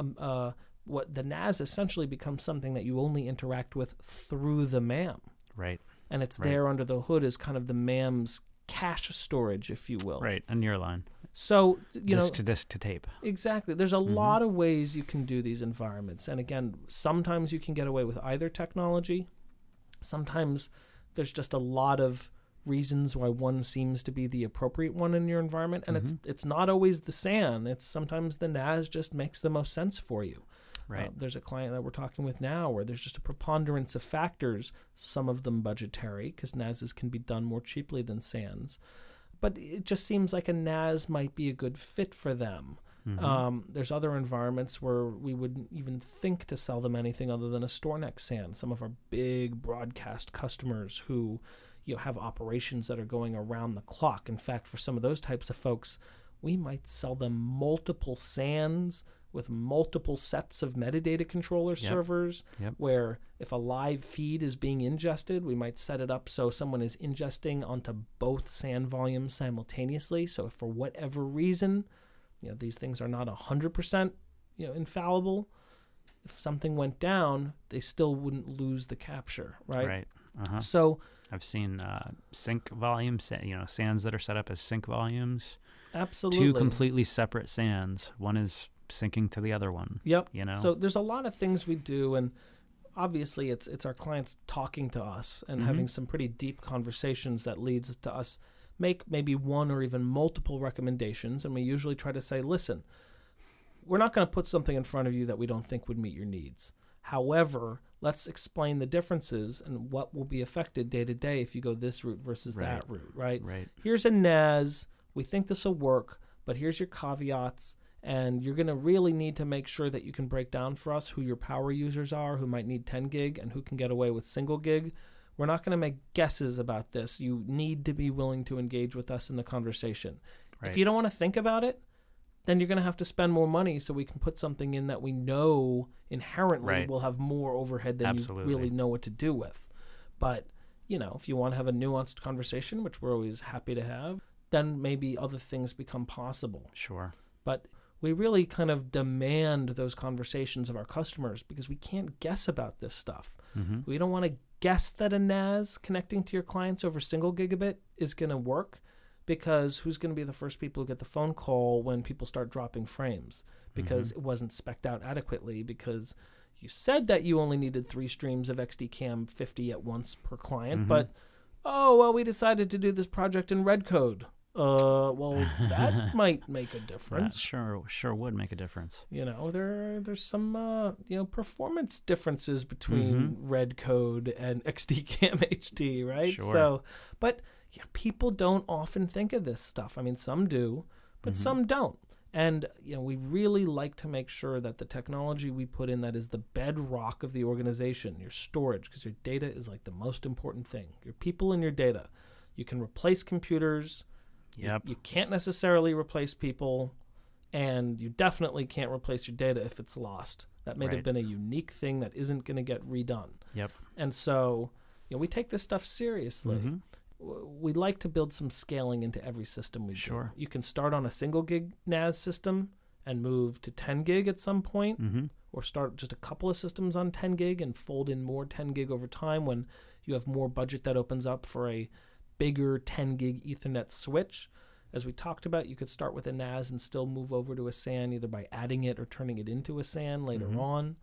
what the NAS essentially becomes something that you only interact with through the MAM. And it's there under the hood as kind of the MAM's cache storage, if you will. A nearline. So, disk to disk to tape. Exactly. There's a lot of ways you can do these environments. And again, sometimes you can get away with either technology. Sometimes there's just a lot of reasons why one seems to be the appropriate one in your environment. And it's not always the SAN. It's sometimes the NAS just makes the most sense for you. There's a client that we're talking with now where there's just a preponderance of factors, some of them budgetary, because NASs can be done more cheaply than SANs. But it just seems like a NAS might be a good fit for them. There's other environments where we wouldn't even think to sell them anything other than a StoreNext SAN. Some of our big broadcast customers who have operations that are going around the clock. In fact, for some of those types of folks, we might sell them multiple SANs with multiple sets of metadata controller servers, where if a live feed is being ingested, we might set it up so someone is ingesting onto both SAN volumes simultaneously. So if for whatever reason, these things are not 100%, infallible, if something went down, they still wouldn't lose the capture, right? So I've seen sync volumes, SANs that are set up as sync volumes. Absolutely. 2 completely separate SANs. One is syncing to the other one. So there's a lot of things we do, and obviously it's our clients talking to us and having some pretty deep conversations that leads to us make maybe one or even multiple recommendations. And we usually try to say, listen, we're not going to put something in front of you that we don't think would meet your needs. However, let's explain the differences and what will be affected day to day if you go this route versus that route, right? Here's a NAS. We think this will work, but here's your caveats. And you're going to really need to make sure that you can break down for us who your power users are, who might need 10 gig and who can get away with single gig. We're not going to make guesses about this. You need to be willing to engage with us in the conversation. If you don't want to think about it, then you're going to have to spend more money so we can put something in that we know inherently will have more overhead than you really know what to do with. But, if you want to have a nuanced conversation, which we're always happy to have, then maybe other things become possible. But we really kind of demand those conversations of our customers because we can't guess about this stuff. We don't want to guess that a NAS connecting to your clients over single gigabit is going to work because who's going to be the first people who get the phone call when people start dropping frames? Because it wasn't spec'd out adequately, because you said that you only needed 3 streams of XDCAM 50 at once per client, but, oh, well, we decided to do this project in red code. Well, that might make a difference. That sure would make a difference. You know, there's some performance differences between red code and XDCAM HD, right? Sure. So, but yeah, people don't often think of this stuff. I mean, some do, but some don't. And we really like to make sure that the technology we put in that is the bedrock of the organization, your storage, because your data is like the most important thing. Your people and your data. You can replace computers. Yep. You can't necessarily replace people, and you definitely can't replace your data if it's lost. That may have been a unique thing that isn't going to get redone. Yep. And so, we take this stuff seriously. We like to build some scaling into every system we do. You can start on a single gig NAS system and move to 10 gig at some point, or start just a couple of systems on 10 gig and fold in more 10 gig over time when you have more budget that opens up for a bigger 10 gig Ethernet switch. As we talked about, you could start with a NAS and still move over to a SAN either by adding it or turning it into a SAN later on.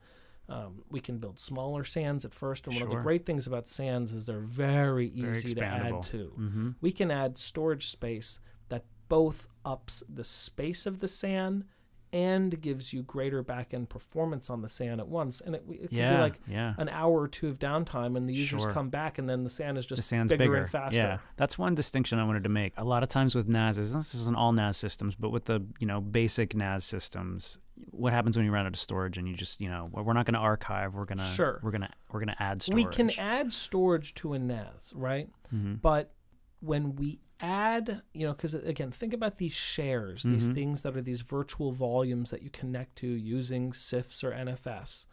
We can build smaller SANs at first, and one of the great things about SANs is they're very easy to add to. We can add storage space that both ups the space of the SAN and gives you greater back-end performance on the SAN at once. And it can be like an hour or two of downtime, and the users come back, and then the SAN is just bigger and faster. Yeah, that's one distinction I wanted to make. A lot of times with NAS, this isn't all NAS systems, but with the basic NAS systems, what happens when you run out of storage and you just we're not going to archive, we're going to add storage. We can add storage to a NAS, right? But when we add, because again, think about these shares, these things that are these virtual volumes that you connect to using CIFS or NFS.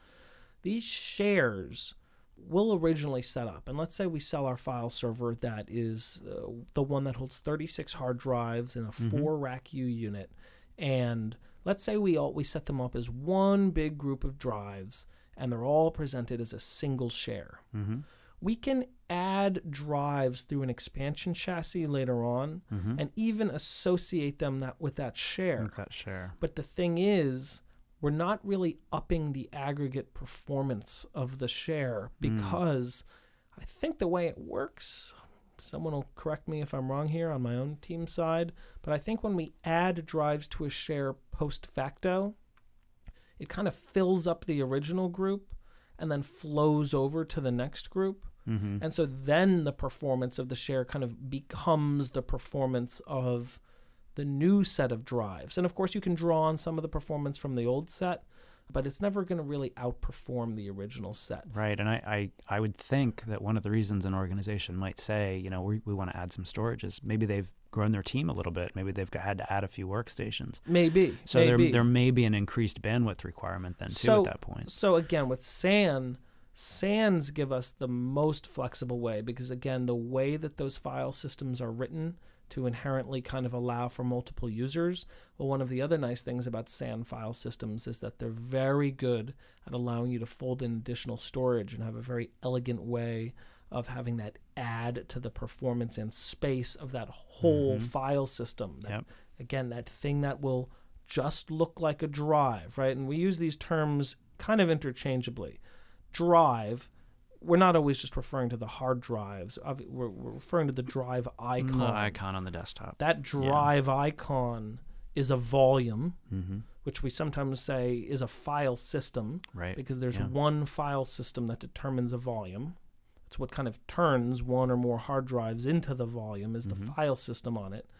These shares will originally set up, and let's say we sell our file server that is the one that holds 36 hard drives in a 4-rack U unit, and let's say we set them up as one big group of drives, and they're all presented as a single share. We can add drives through an expansion chassis later on and even associate them with that share. But the thing is, we're not really upping the aggregate performance of the share because I think the way it works, someone will correct me if I'm wrong here on my own team side, but I think when we add drives to a share post facto, it kind of fills up the original group and then flows over to the next group. And so then the performance of the share kind of becomes the performance of the new set of drives. And of course, you can draw on some of the performance from the old set, but it's never going to really outperform the original set. Right. And I would think that one of the reasons an organization might say, we want to add some storage is maybe they've grown their team a little bit. Maybe they've had to add a few workstations. Maybe. So there may be an increased bandwidth requirement then too at that point. So again, with SANs give us the most flexible way because, again, the way that those file systems are written to inherently kind of allow for multiple users. Well, one of the other nice things about SAN file systems is that they're very good at allowing you to fold in additional storage and have a very elegant way of having that add to the performance and space of that whole file system. Again, that thing that will just look like a drive, right? And we use these terms kind of interchangeably. Drive, we're not always just referring to the hard drives. We're referring to the drive icon. The icon on the desktop. That drive icon is a volume, which we sometimes say is a file system, right? Because there's one file system that determines a volume. It's what kind of turns one or more hard drives into the volume is the file system on it.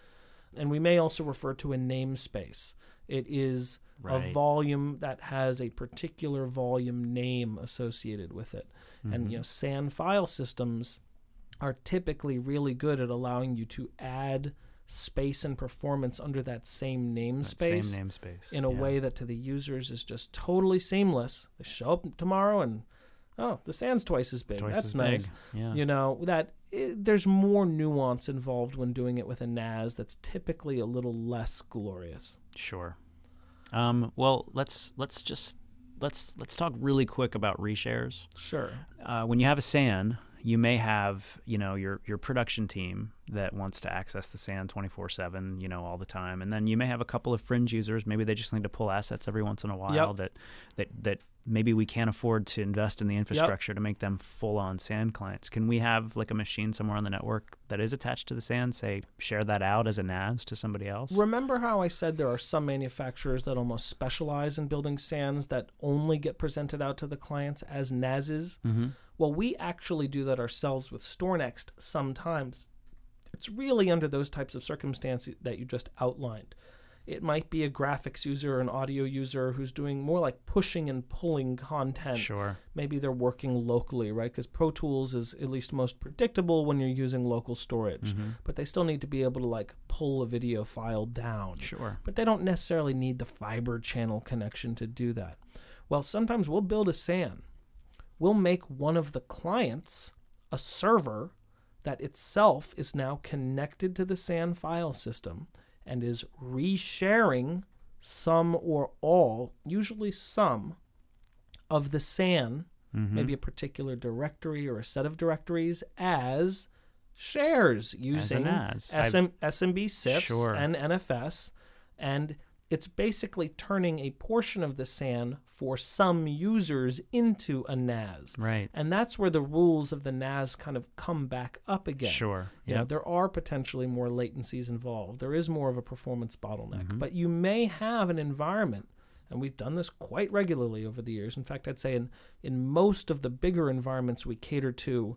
And we may also refer to a namespace. It is a volume that has a particular volume name associated with it. And SAN file systems are typically really good at allowing you to add space and performance under that same namespace. In a way that to the users is just totally seamless. They show up tomorrow and, oh, the SAN's twice as big. That's nice. There's more nuance involved when doing it with a NAS that's typically a little less glorious. Sure. Well, let's talk really quick about reshares. Sure. When you have a SAN, you may have, your production team that wants to access the SAN 24/7, all the time, and then you may have a couple of fringe users. Maybe they just need to pull assets every once in a while that maybe we can't afford to invest in the infrastructure to make them full-on SAN clients. Can we have like a machine somewhere on the network that is attached to the SAN, say, share that out as a NAS to somebody else? Remember how I said there are some manufacturers that almost specialize in building SANs that only get presented out to the clients as NASs? Mm-hmm. Well, we actually do that ourselves with StoreNext sometimes. It's really under those types of circumstances that you just outlined. It might be a graphics user or an audio user who's doing more like pushing and pulling content. Sure. Maybe they're working locally, right? Because Pro Tools is at least most predictable when you're using local storage. Mm-hmm. But they still need to be able to like pull a video file down. Sure. But they don't necessarily need the fiber channel connection to do that. Well, sometimes we'll build a SAN. We'll make one of the clients a server that itself is now connected to the SAN file system and is resharing some or all, usually some, of the SAN, maybe a particular directory or a set of directories, as shares using SMB CIFS and NFS. And it's basically turning a portion of the SAN for some users into a NAS. Right. And that's where the rules of the NAS kind of come back up again. Sure. You know, there are potentially more latencies involved. There is more of a performance bottleneck. But you may have an environment, and we've done this quite regularly over the years. In fact, I'd say in most of the bigger environments we cater to,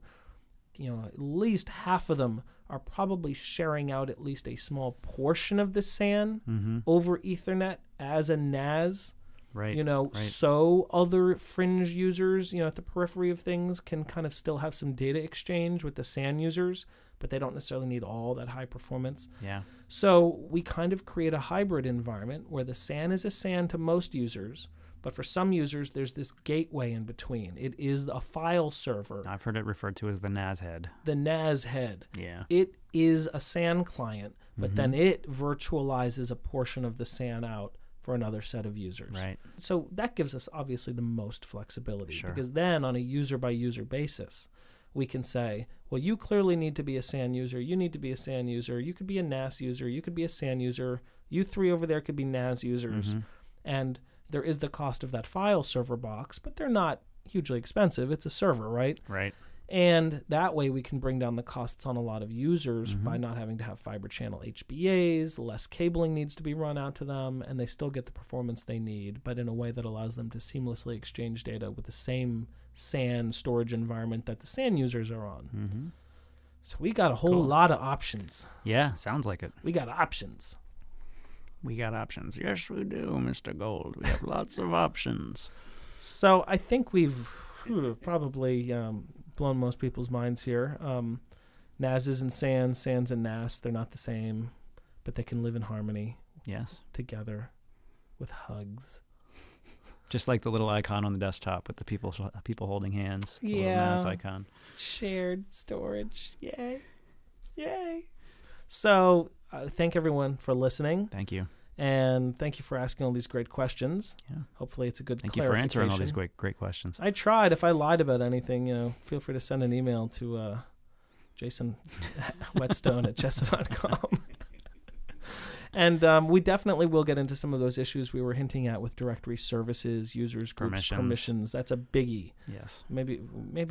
at least half of them are probably sharing out at least a small portion of the SAN over Ethernet as a NAS. Right. So other fringe users, at the periphery of things can kind of still have some data exchange with the SAN users, but they don't necessarily need all that high performance. Yeah. So we kind of create a hybrid environment where the SAN is a SAN to most users, but for some users, there's this gateway in between. It is a file server. I've heard it referred to as the NAS head. The NAS head. Yeah. It is a SAN client, but then it virtualizes a portion of the SAN out for another set of users. Right. So that gives us obviously the most flexibility. Sure. Because then on a user-by-user basis, we can say, well, you clearly need to be a SAN user. You need to be a SAN user. You could be a NAS user. You could be a SAN user. You three over there could be NAS users. And there is the cost of that file server box, but they're not hugely expensive. It's a server, right? Right. And that way we can bring down the costs on a lot of users by not having to have fiber channel HBAs, less cabling needs to be run out to them, and they still get the performance they need, but in a way that allows them to seamlessly exchange data with the same SAN storage environment that the SAN users are on. So we got a whole lot of options. Yeah, sounds like it. We got options. We got options. Yes, we do, Mr. Gold. We have lots of options. So I think we've probably blown most people's minds here. NASs and SANs and NAS, they're not the same, but they can live in harmony. Yes. Together with hugs. Just like the little icon on the desktop with the people holding hands. The little NAS icon. Shared storage. Yay. Yay. So thank everyone for listening. Thank you. And thank you for asking all these great questions. Yeah. Hopefully it's a good Thank you for answering all these great questions. I tried. If I lied about anything, feel free to send an email to Jason Whetstone at chessa.com. And we definitely will get into some of those issues we were hinting at with directory services, users, groups, permissions. That's a biggie. Yes. Maybe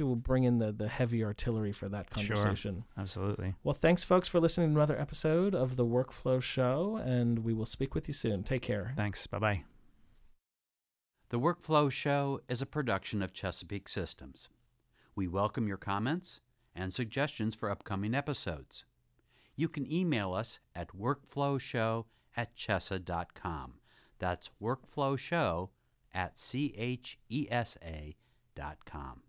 we'll bring in the heavy artillery for that conversation. Sure. Absolutely. Well, thanks, folks, for listening to another episode of The Workflow Show, and we will speak with you soon. Take care. Thanks. Bye-bye. The Workflow Show is a production of Chesapeake Systems. We welcome your comments and suggestions for upcoming episodes. You can email us at workflowshow@chessa.com. That's workflowshow@chessa.com.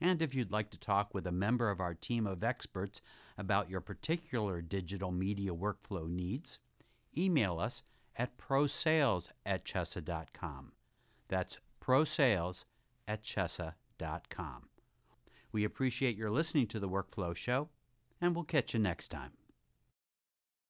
And if you'd like to talk with a member of our team of experts about your particular digital media workflow needs, email us at prosales@chessa.com. That's prosales@chessa.com. We appreciate your listening to The Workflow Show, and we'll catch you next time.